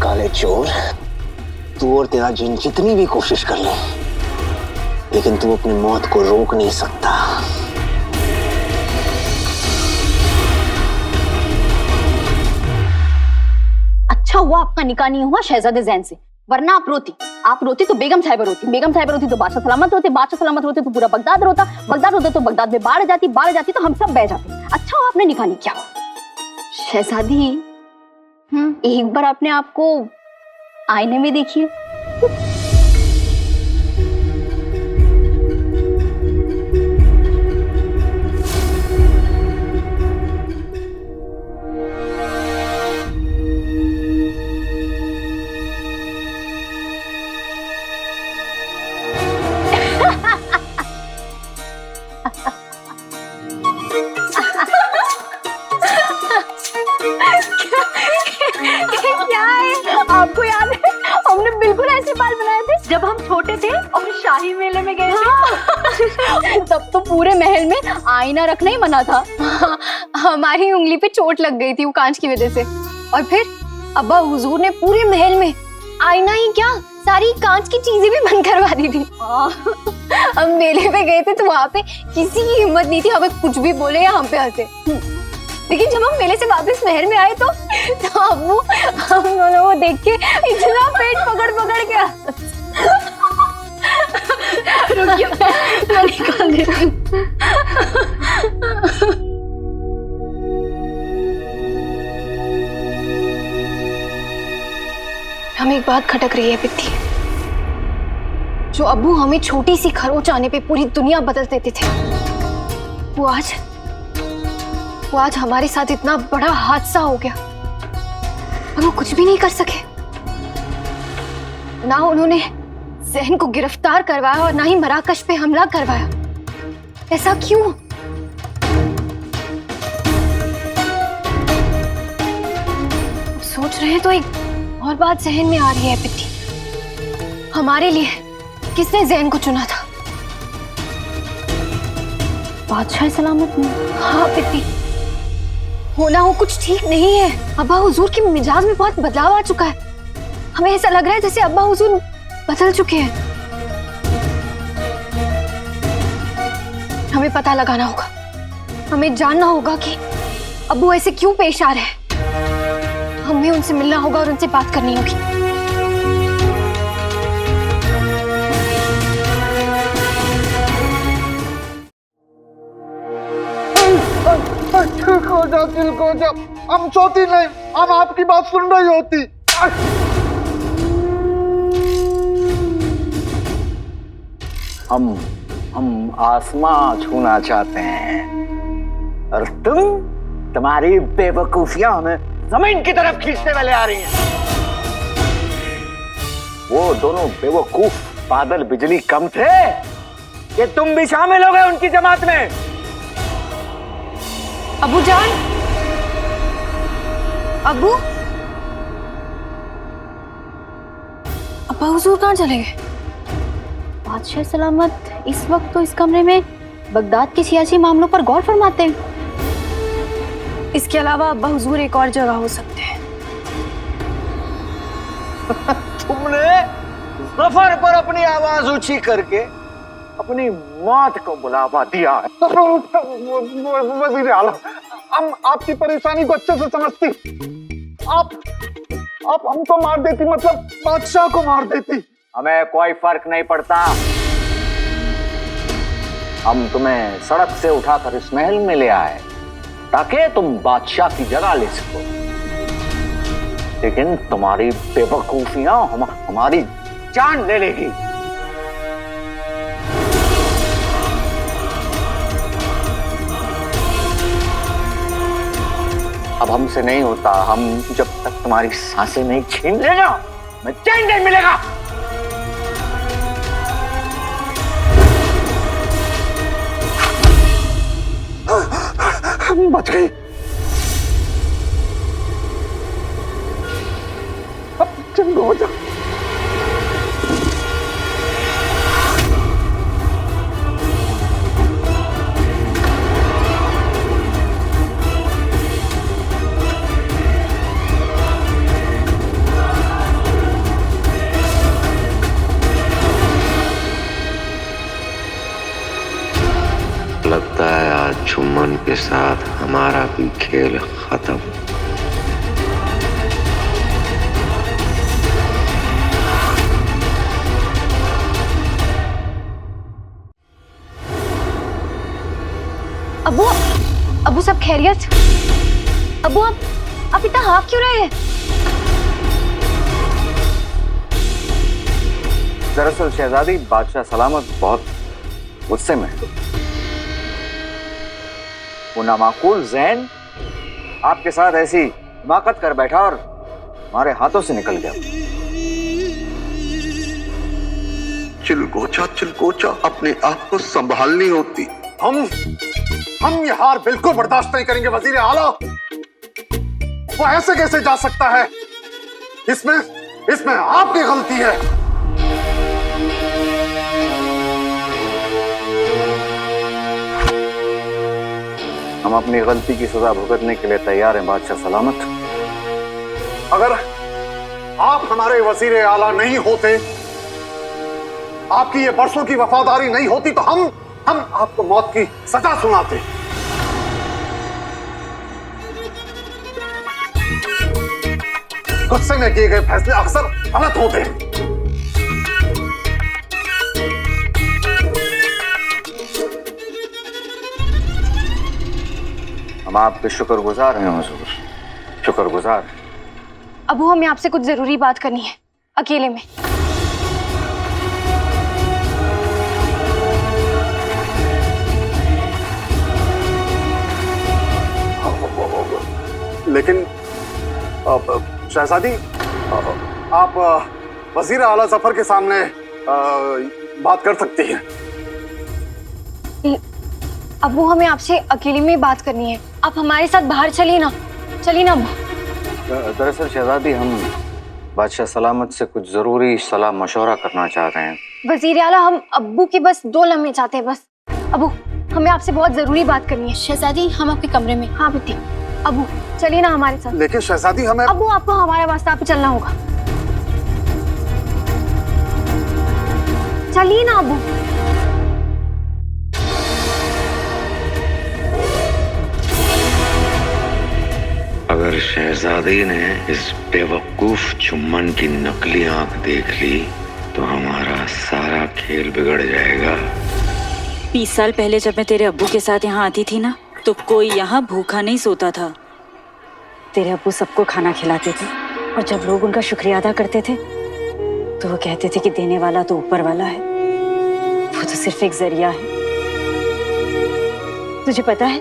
काले चोर, तू और तेरा जिन जितनी भी कोशिश कर ले, लेकिन तू अपनी मौत को रोक नहीं सकता। अच्छा हुआ आपका निकाह नहीं हुआ शहजादे जैन से, वरना आप रोती तो बेगम साहिबा रोती, बेगम साहिबा रोती तो बादशाह सलामत होते, बादशाह सलामत होते तो पूरा बगदाद रोता, बगदाद रोते तो बगदाद में बाढ़ जाती तो हम सब बह जाते। अच्छा हुआ आपने निकाह नहीं किया। शहजादी, एक बार अपने आप को आईने में देखिए। क्या है, आपको याद है हमने बिल्कुल ऐसे बाल बनाए थे जब हम छोटे थे और शाही मेले में गए थे। तब तो पूरे महल में आईना रखना ही मना था। हमारी उंगली पे चोट लग गई थी वो कांच की वजह से, और फिर अब्बा हुजूर ने पूरे महल में आईना ही क्या सारी कांच की चीजें भी बंद करवा दी थी। हम मेले पे गए थे तो वहां पे किसी की हिम्मत नहीं थी हमें कुछ भी बोले या हम पे हंसे। लेकिन जब हम मेले से वापस महल में आए तो अब्बू हम दोनों को देख के इतना पेट पकड़ के रुकिए मैं निकाल देती हूँ। हमें एक बात खटक रही है पित्ती, जो अब्बू हमें छोटी सी खरोच आने पे पूरी दुनिया बदल देते थे, वो आज हमारे साथ इतना बड़ा हादसा हो गया और वो कुछ भी नहीं कर सके। ना उन्होंने ज़हन को गिरफ्तार करवाया और ना ही मराकश पे हमला करवाया। ऐसा क्यों? सोच रहे हैं तो एक और बात ज़हन में आ रही है पिट्टी, हमारे लिए किसने ज़हन को चुना था? बादशाह सलामत में। हाँ पिट्टी, होना हो कुछ ठीक नहीं है। अब्बा हुजूर के मिजाज में बहुत बदलाव आ चुका है। हमें ऐसा लग रहा है जैसे अब्बा हुजूर बदल चुके हैं। हमें पता लगाना होगा, हमें जानना होगा कि अब्बू ऐसे क्यों पेश आ रहे हैं। हमें उनसे मिलना होगा और उनसे बात करनी होगी। ठीक हो जा, हम सोती नहीं, हम आपकी बात सुन रही होती। हम आसमां छूना चाहते हैं और तुम्हारी बेवकूफियां हमें जमीन की तरफ खींचते वाले आ रही हैं। वो दोनों बेवकूफ बादल बिजली कम थे कि तुम भी शामिल हो गए उनकी जमात में। अबू जान, अबू, अब्बा हुजूर कहाँ चले गए? बादशाह सलामत इस वक्त तो इस कमरे में बगदाद के सियासी मामलों पर गौर फरमाते हैं। इसके अलावा अब्बा हुजूर एक और जगह हो सकते हैं। तुमने जफर पर अपनी आवाज ऊंची करके अपनी मौत को बुलावा दिया है। वजीर आला, हम आपकी परेशानी को अच्छे से समझती। आप हमको मार देती, मतलब बादशाह को मार देती। हमें कोई फर्क नहीं पड़ता। हम तुम्हें सड़क से उठाकर इस महल में ले आए ताकि तुम बादशाह की जगह ले सको। लेकिन तुम्हारी बेवकूफियां हमारी जान ले लेगी। अब हमसे नहीं होता, हम जब तक तुम्हारी सांसें नहीं छीन लेना, मैं चैन नहीं मिलेगा। हम बच गए। अब चंदू बचा। लगता है आज चुम्मन के साथ हमारा भी खेल खत्म। अबू, अबू सब खैरियत? अबू आप इतना हाँफ क्यों रहे हैं? दरअसल शहजादी, बादशाह सलामत बहुत गुस्से में है। वो नामाकूल ज़ैन आपके साथ ऐसी हिमाकत कर बैठा और हमारे हाथों से निकल गया। चिलकोचा अपने आप को संभालनी होती। हम ये हार बिल्कुल बर्दाश्त नहीं करेंगे वजीर आला। वो ऐसे कैसे जा सकता है? इसमें आपकी गलती है। हम अपनी गलती की सजा भुगतने के लिए तैयार हैं बादशाह सलामत। अगर आप हमारे वजीर आला नहीं होते, आपकी ये बरसों की वफादारी नहीं होती, तो हम आपको मौत की सजा सुनाते। गुस्से में किए गए फैसले अक्सर गलत होते हैं। हम आपके शुक्रगुजार हैं हुजूर, शुक्रगुजार। अबू हमें आपसे कुछ जरूरी बात करनी है, अकेले में। लेकिन शहजादी, आप वजीर आला जफर के सामने बात कर सकती हैं। अबू हमें आपसे अकेले में बात करनी है, आप हमारे साथ बाहर चलिए ना अबू। दरअसल शहजादी, हम बादशाह सलामत से कुछ जरूरी सलाह मशवरा करना चाह रहे हैं। वजीर आला, हम अब्बू की बस 2 लम्हे चाहते हैं बस। अबू हमें आपसे बहुत जरूरी बात करनी है। शहजादी, हम आपके कमरे में। हाँ बेटी। अबू चलिए ना हमारे साथ। लेकिन शहजादी, हमें अबू आपको हमारे वास्ता पे चलना होगा। चलिए ना अबू। अगर शहजादी ने इस बेवकूफ चुम्मन की नकली आंख देख ली तो हमारा सारा खेल बिगड़ जाएगा। 20 साल पहले जब मैं तेरे अब्बू के साथ यहाँ आती थी ना, तो कोई यहाँ भूखा नहीं सोता था। तेरे अब्बू सबको खाना खिलाते थे, और जब लोग उनका शुक्रिया अदा करते थे तो वो कहते थे कि देने वाला तो ऊपर वाला है, वो तो सिर्फ एक जरिया है। तुझे पता है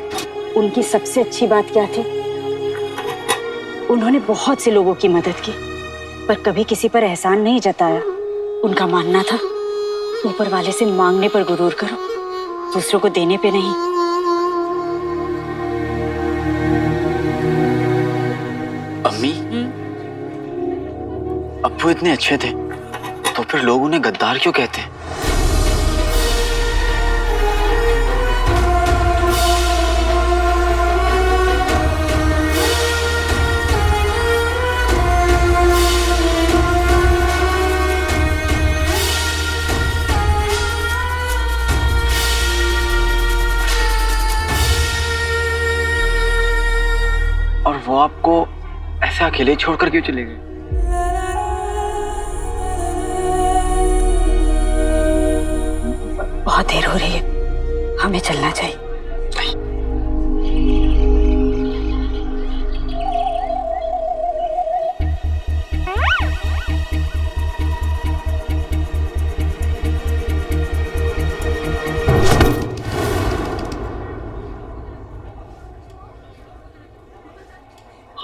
उनकी सबसे अच्छी बात क्या थी? उन्होंने बहुत से लोगों की मदद की, पर कभी किसी पर एहसान नहीं जताया। उनका मानना था ऊपर वाले से मांगने पर गुरूर करो, दूसरों को देने पे नहीं। अम्मी, अब्बू इतने अच्छे थे तो फिर लोग उन्हें गद्दार क्यों कहते हैं? और वो आपको ऐसे अकेले छोड़कर क्यों चले गए? बहुत देर हो रही है, हमें चलना चाहिए।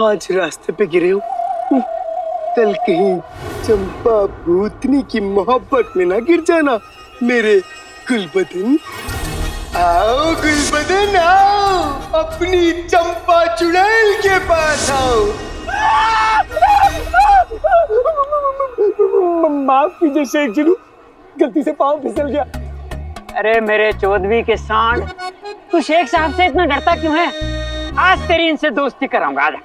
आज रास्ते पे गिरे हो, कल कहीं चंपा भूतनी की मोहब्बत में ना गिर जाना मेरे गुलबदन। आओ गुलबदन आओ, अपनी चंपा चुड़ैल के पास आओ। माफ कीजिए शेख जी, गलती से पाँव फिसल गया। अरे मेरे चौधरी के सांड, तू शेख साहब से इतना डरता क्यों है? आज तेरी इनसे दोस्ती कराऊंगा, आजा।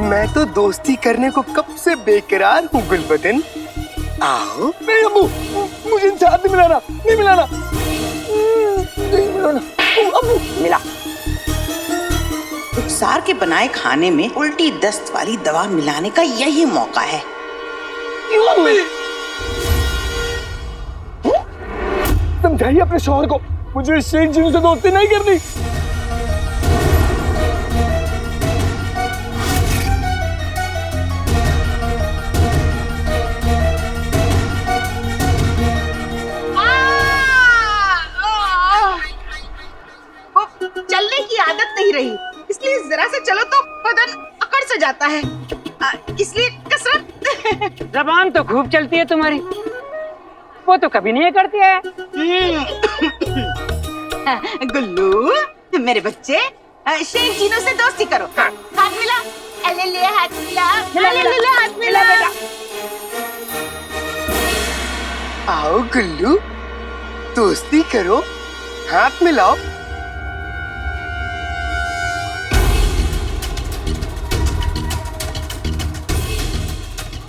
मैं तो दोस्ती करने को कब से बेकरार हूँ गुलबदन। आओ। नहीं अबू, मुझे इनसे हाथ नहीं मिलाना, नहीं मिलाना, नहीं मिलाना। अबू मिला। रुखसार के बनाए खाने में उल्टी दस्त वाली दवा मिलाने का यही मौका है। समझाइए अपने शौहर को, मुझे शेख जी से दोस्ती नहीं करनी। चलने की आदत नहीं रही, इसलिए जरा से चलो तो बदन अकड़ से जाता है, इसलिए कसरत। जबान तो खूब चलती है तुम्हारी, वो तो कभी नहीं करती है। गुल्लू मेरे बच्चे, शेख जीनों से दोस्ती करो। हाथ मिला, ले ले हाथ मिला, ले हाथ मिला बेटा। आओ गुल्लू, दोस्ती करो, हाथ मिलाओ।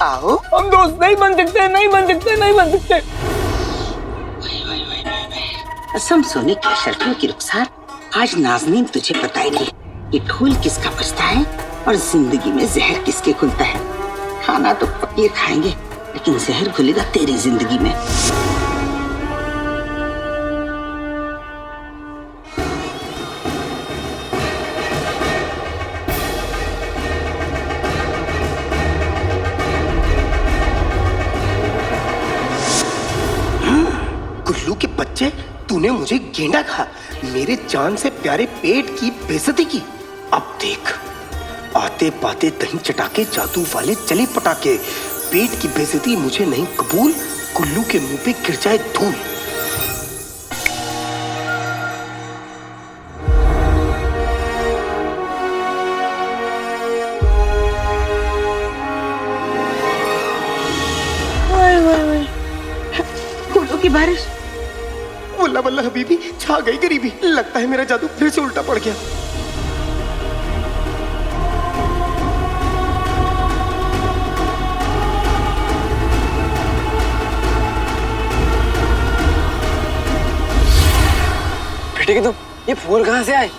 आओ। हम दोस्त नहीं बन सकते, नहीं बन सकते, नहीं बन सकते। कसम सोने की शर्फियों की रुखसार, आज नाज़नीन तुझे बताएगी कि ढोल किसका बजता है और जिंदगी में जहर किसके घुलता है। खाना तो फकीर खाएंगे, लेकिन जहर घुलेगा तेरी जिंदगी में। गुल्लू के बच्चे, तूने मुझे गेंडा कहा, मेरे जान से प्यारे पेट की बेइज्जती की। अब देख, आते पाते दही चटाके, जादू वाले चले पटाके। पेट की बेइज्जती मुझे नहीं कबूल, गुल्लू के मुंह पे गिर जाए धूल। फूलों की बारिश। वल्ला वल्ला हबीबी, छा गई गरीबी। लगता है मेरा जादू फिर से उल्टा पड़ गया। बेटे कि तुम, ये फूल कहाँ से आए?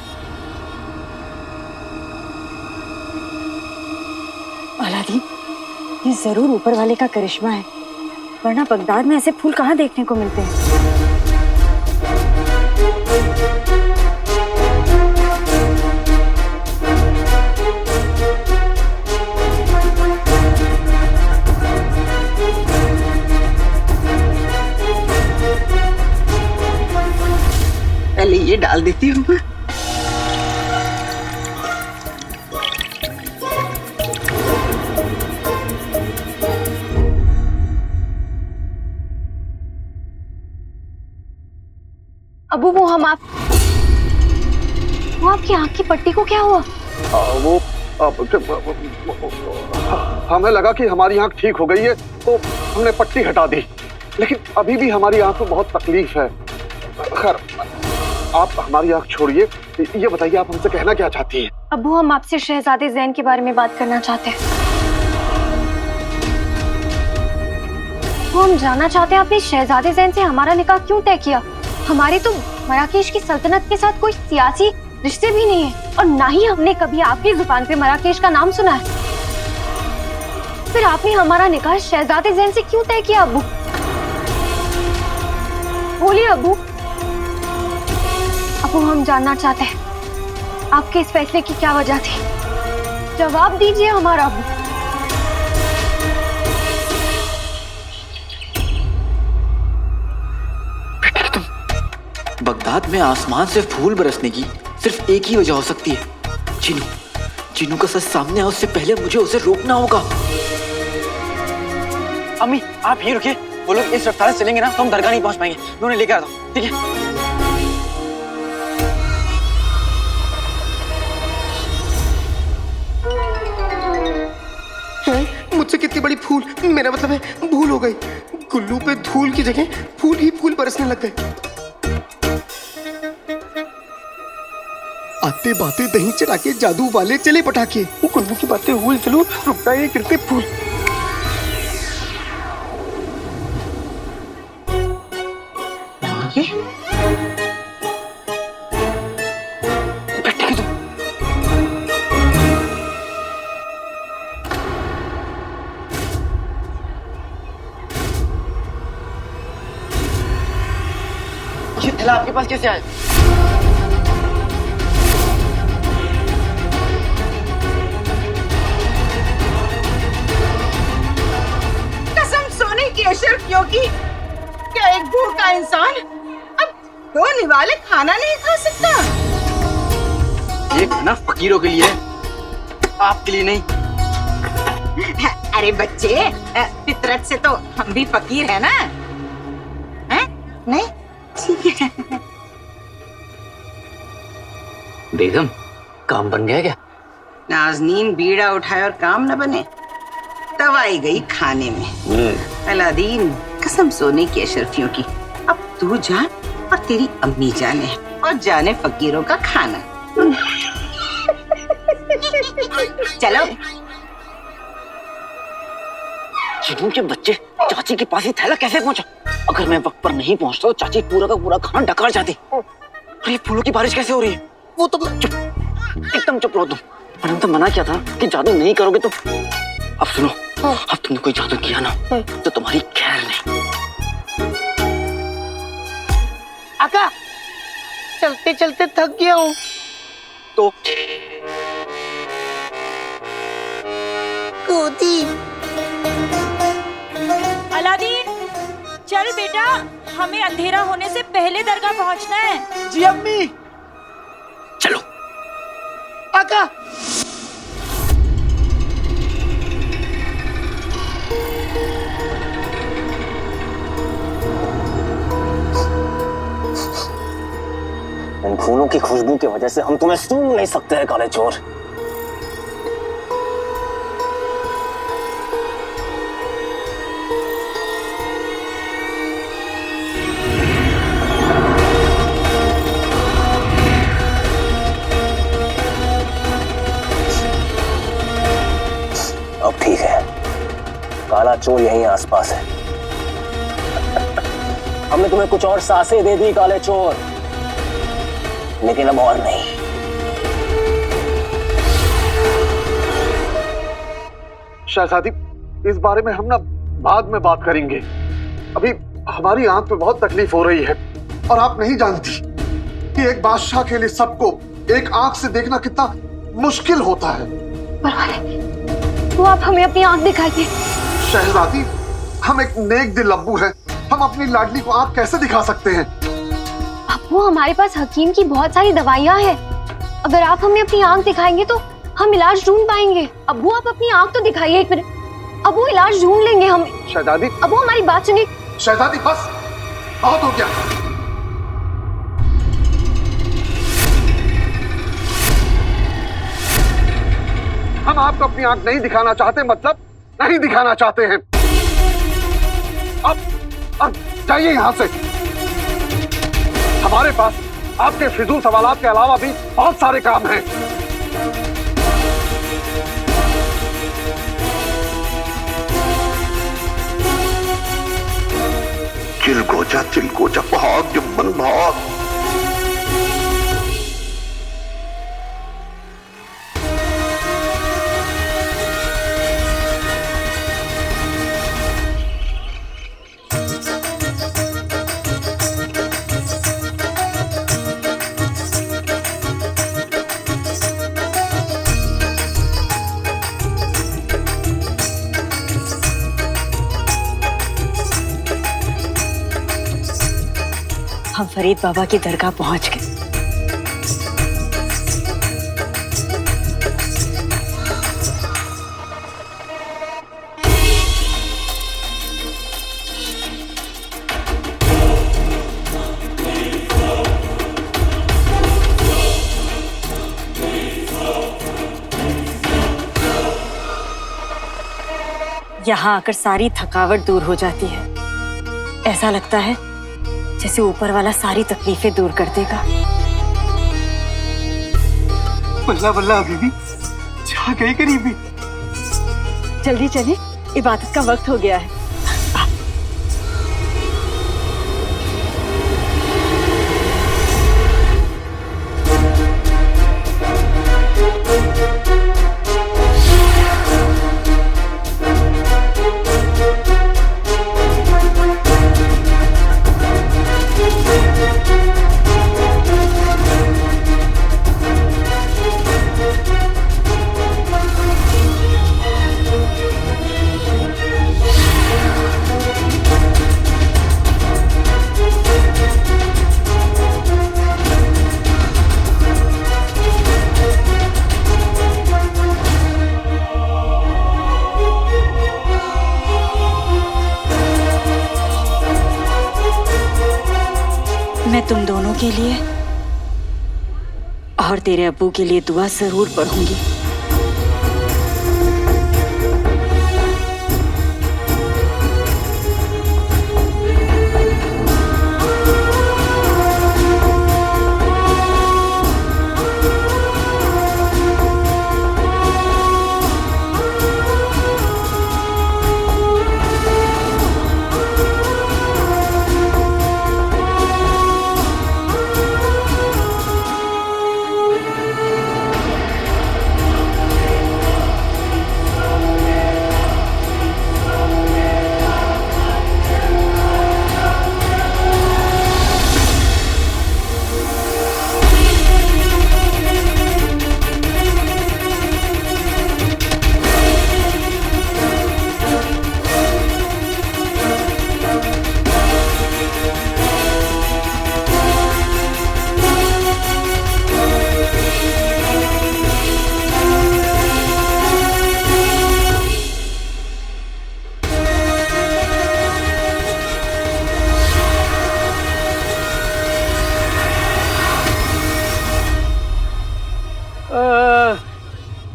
अलादीन, ये जरूर ऊपर वाले का करिश्मा है, वरना बगदाद में ऐसे फूल कहाँ देखने को मिलते हैं। पहले ये डाल देती हूँ। अबू, वो आपकी आंख की पट्टी को क्या हुआ? हमें लगा कि हमारी आंख ठीक हो गई है तो हमने पट्टी हटा दी, लेकिन अभी भी हमारी आंख में बहुत तकलीफ है। खैर, आप हमारी आंख छोड़िए, ये बताइए आप हमसे कहना क्या चाहती हैं? अबू, हम आपसे शहजादे ज़ैन के बारे में बात करना चाहते हैं। वो हम जानना चाहते हैं आपने शहजादे ज़ैन से हमारा निकाह क्यों तय किया? हमारे तो मराकेश की सल्तनत के साथ कोई सियासी रिश्ते भी नहीं है, और ना ही हमने कभी आपकी जुबान पे मराकेश का नाम सुना है। फिर आपने हमारा निकाह शहजादे ज़ैन से क्यों तय किया? अबू बोलिए अबू। अबू, हम जानना चाहते हैं आपके इस फैसले की क्या वजह थी। जवाब दीजिए हमारा अबू। बगदाद में आसमान से फूल बरसने की सिर्फ एक ही वजह हो सकती है, चिनू। चिनू का सच सामने आए उससे पहले मुझे उसे रोकना होगा। अम्मी आप ही रुकिए, वो लोग इस रफ्तार से चलेंगे ना तो हम दरगाह नहीं पहुंच पाएंगे। मैं उन्हें लेकर आता हूँ, ठीक है? मुझसे कितनी बड़ी भूल, मेरा मतलब है भूल हो गई। गुल्लू पे धूल की जगह फूल ही फूल बरसने लग गए। आते बातें दही चढ़ा के जादू वाले चले पटाखे। गुल्लू की बातें हुई चलो, रुकता है गिरते फूल। ये थैला आपके पास कैसे आया? कसम सोने की अशरफियों की, क्या एक भूखा इंसान अब 2 निवाले खाना नहीं खा सकता? ये खाना फकीरों के लिए है, आपके लिए नहीं। अरे बच्चे, फितरत से तो हम भी फकीर है ना? हैं? नहीं? ठीक है। बेगम, काम बन गया क्या? नाजनीन बीड़ा उठाए और काम न बने, दवाई गई खाने में। अलादीन, कसम सोने की अशरफियों की, अब तू जा और तेरी अम्मी जाने और जाने फकीरों का खाना। चलो। चिनू के बच्चे, चाची के पास ही थैला कैसे पहुंचा? अगर मैं वक्त पर नहीं पहुंचता तो चाची पूरा का पूरा खाना डकार जाती। और ये फूलों की बारिश कैसे हो रही है? वो तो चुप, एकदम चुप रहो तुम। मैंने तो मना किया था कि जादू नहीं करोगे तो। अब सुनो, अब तुमने कोई जादू किया ना तो तुम्हारी खैर नहीं। आका, चलते चलते थक गया हूँ। तो कूदी। अलादीन, चल बेटा, हमें अंधेरा होने से पहले दरगाह पहुंचना है। जी अम्मी। चलो। आका। इन फूलों की खुशबू की वजह से हम तुम्हें सूंघ नहीं सकते हैं काले चोर। अब ठीक है, काला चोर यहीं आसपास है। हमने तुम्हें कुछ और सांसें दे दी काले चोर, लेकिन अब और नहीं। शहजादी, इस बारे में हम ना बाद में बात करेंगे। अभी हमारी आंख पे बहुत तकलीफ हो रही है और आप नहीं जानती कि एक बादशाह के लिए सबको एक आंख से देखना कितना मुश्किल होता है। वो आप हमें अपनी आंख दिखाइए। शहजादी, हम एक नेक दिल अब्बू हैं, हम अपनी लाडली को आंख कैसे दिखा सकते हैं? अब्बू, हमारे पास हकीम की बहुत सारी दवाइयाँ हैं। अगर आप हमें अपनी आंख दिखाएंगे तो हम इलाज ढूंढ पाएंगे। अब्बू, आप अपनी आंख तो दिखाइए एक मिनट। अब्बू, इलाज ढूंढ लेंगे हम। शहजादी। अब्बू, हमारी बात सुनिए। शहजादी बस, बहुत हो गया। हम आपको अपनी आंख नहीं दिखाना चाहते, मतलब नहीं दिखाना चाहते हैं। अब जाइए यहां से। हमारे पास आपके फिजूल सवालात के अलावा भी बहुत सारे काम हैं। चिलगोजा भाग जुम्मन भाग। हम फरीद बाबा की दरगाह पहुंच गए। यहाँ आकर सारी थकावट दूर हो जाती है। ऐसा लगता है जैसे ऊपर वाला सारी तकलीफें दूर कर देगा। बल्ला बल्ला अभी भी जा गई करीबी। जल्दी चलिए, इबादत का वक्त हो गया है। मैं तुम दोनों के लिए और तेरे अब्बू के लिए दुआ जरूर पढ़ूंगी।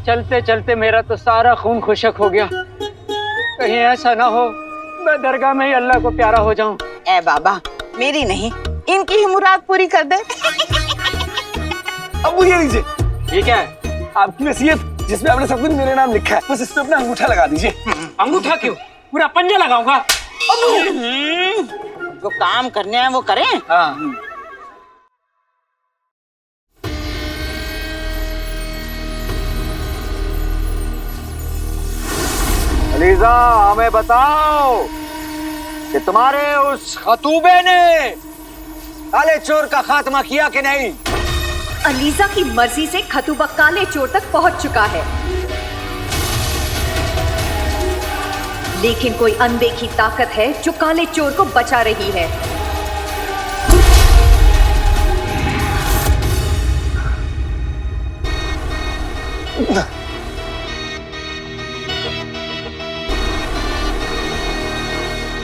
चलते चलते मेरा तो सारा खून खुशक हो गया। कहीं ऐसा ना हो मैं दरगाह में ही अल्लाह को प्यारा हो जाऊं। ए बाबा, मेरी नहीं, इनकी ही मुराद पूरी कर दे। अब ये लीजिए। ये क्या है? आपकी वसीयत जिसमें आपने सब कुछ मेरे नाम लिखा है, बस इस पे अपना अंगूठा लगा दीजिए। अंगूठा क्यों? पूरा पंजा लगाऊंगा। जो काम करने हैं वो करें। हाँ। अलीजा, हमें बताओ कि तुम्हारे उस खतूबे ने काले चोर का खात्मा किया कि नहीं? अलीजा की मर्जी से खतूबा काले चोर तक पहुंच चुका है, लेकिन कोई अनदेखी ताकत है जो काले चोर को बचा रही है।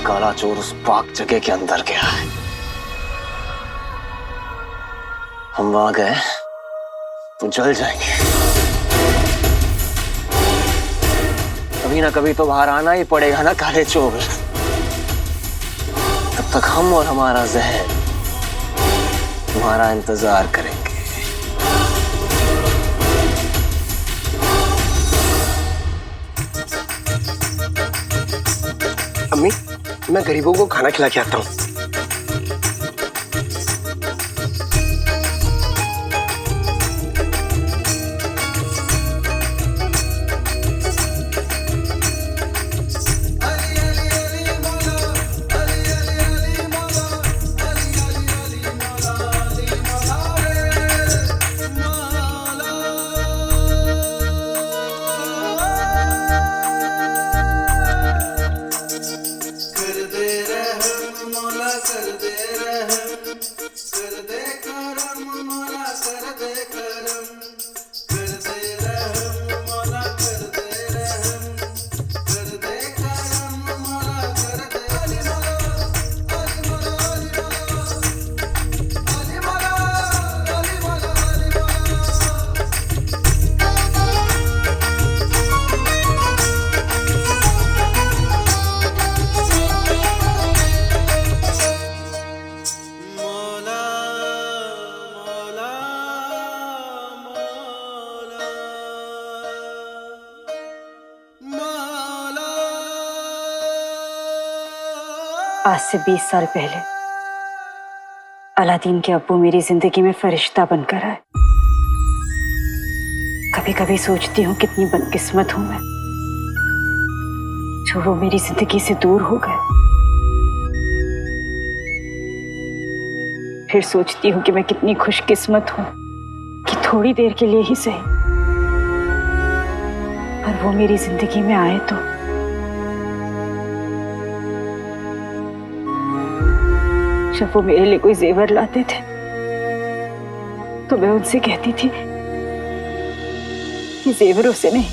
काला चोर उस पाक जगह के अंदर गया है। हम वहां गए तो जल जाएंगे। कभी ना कभी तो बाहर आना ही पड़ेगा ना काले चोर। तब तक हम और हमारा जहर तुम्हारा इंतजार करेंगे। अम्मी, मैं गरीबों को खाना खिला के आता हूँ। कर दे रहम मौला आज से 20 साल पहले अलादीन के अब्बू मेरी जिंदगी में फरिश्ता बनकर आए। कभी कभी सोचती हूँ कितनी बदकिस्मत हूं मैं जो वो मेरी जिंदगी से दूर हो गए। फिर सोचती हूँ कि मैं कितनी खुशकिस्मत हूँ कि थोड़ी देर के लिए ही सही पर वो मेरी जिंदगी में आए। तो जब वो मेरे लिए कोई जेवर लाते थे तो मैं उनसे कहती थी कि जेवरों से नहीं,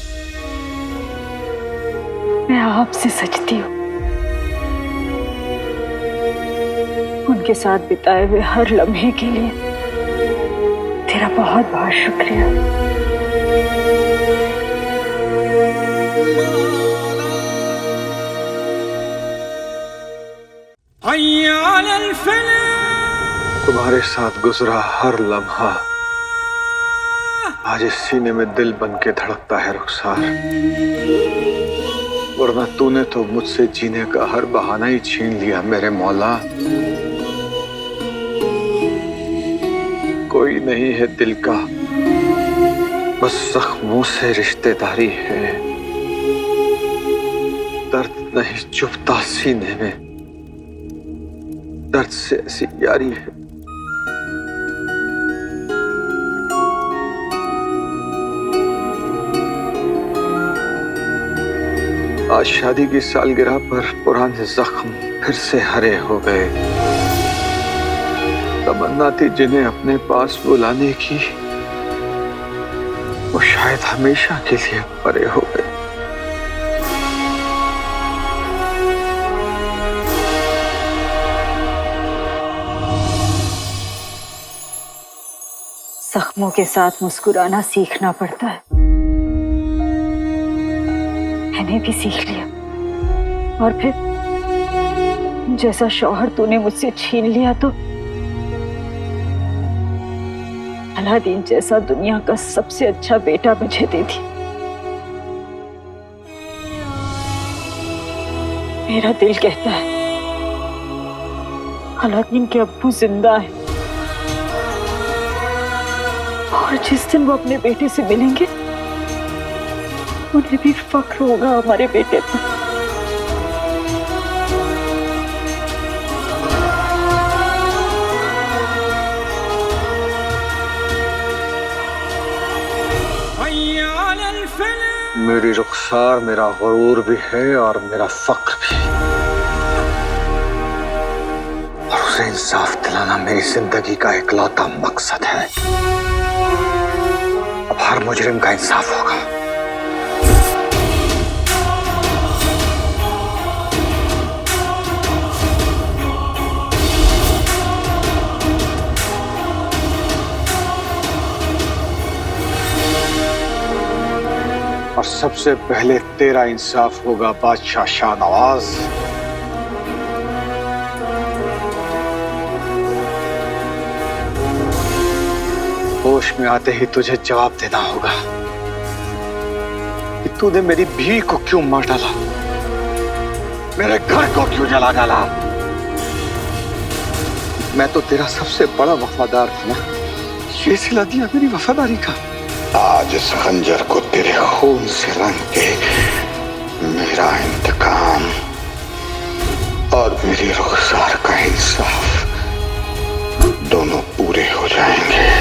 मैं आपसे सजती हूँ। उनके साथ बिताए हुए हर लम्हे के लिए तेरा बहुत बहुत शुक्रिया। तुम्हारे साथ गुजरा हर लम्हा आज इस सीने में दिल बन के धड़कता है रुखसार। वरना तूने तो मुझसे जीने का हर बहाना ही छीन लिया मेरे मौला। कोई नहीं है दिल का, बस जख्मों से रिश्तेदारी है। दर्द नहीं चुभता सीने में, दर्द से ऐसी यारी है। आज शादी की सालगिरह पर पुराने जख्म फिर से हरे हो गए। तमन्ना थी जिन्हें अपने पास बुलाने की, वो शायद हमेशा के लिए परे हो गए। जख्मों के साथ मुस्कुराना सीखना पड़ता है। मैंने भी सीख लिया और फिर जैसा शौहर तूने मुझसे छीन लिया तो अलादीन जैसा दुनिया का सबसे अच्छा बेटा मुझे दे दी। मेरा दिल कहता है अलादीन के अब्बू जिंदा है और जिस दिन वो अपने बेटे से मिलेंगे उन्हें भी फख्र होगा हमारे बेटे पर। मेरी रुखसार मेरा गुरूर भी है और मेरा फख्र भी, और उसे इंसाफ दिलाना मेरी जिंदगी का इकलौता मकसद है। अब हर मुजरिम का इंसाफ होगा। और सबसे पहले तेरा इंसाफ होगा बादशाह शाहनवाज। होश में आते ही तुझे जवाब देना होगा कि तूने मेरी बीवी को क्यों मार डाला, मेरे घर को क्यों जला डाला। मैं तो तेरा सबसे बड़ा वफादार था ना, ये सिला दिया मेरी वफादारी का। आज इस खंजर को तेरे खून से रंग के मेरा इंतकाम और मेरी रुखसार का इंसाफ दोनों पूरे हो जाएंगे।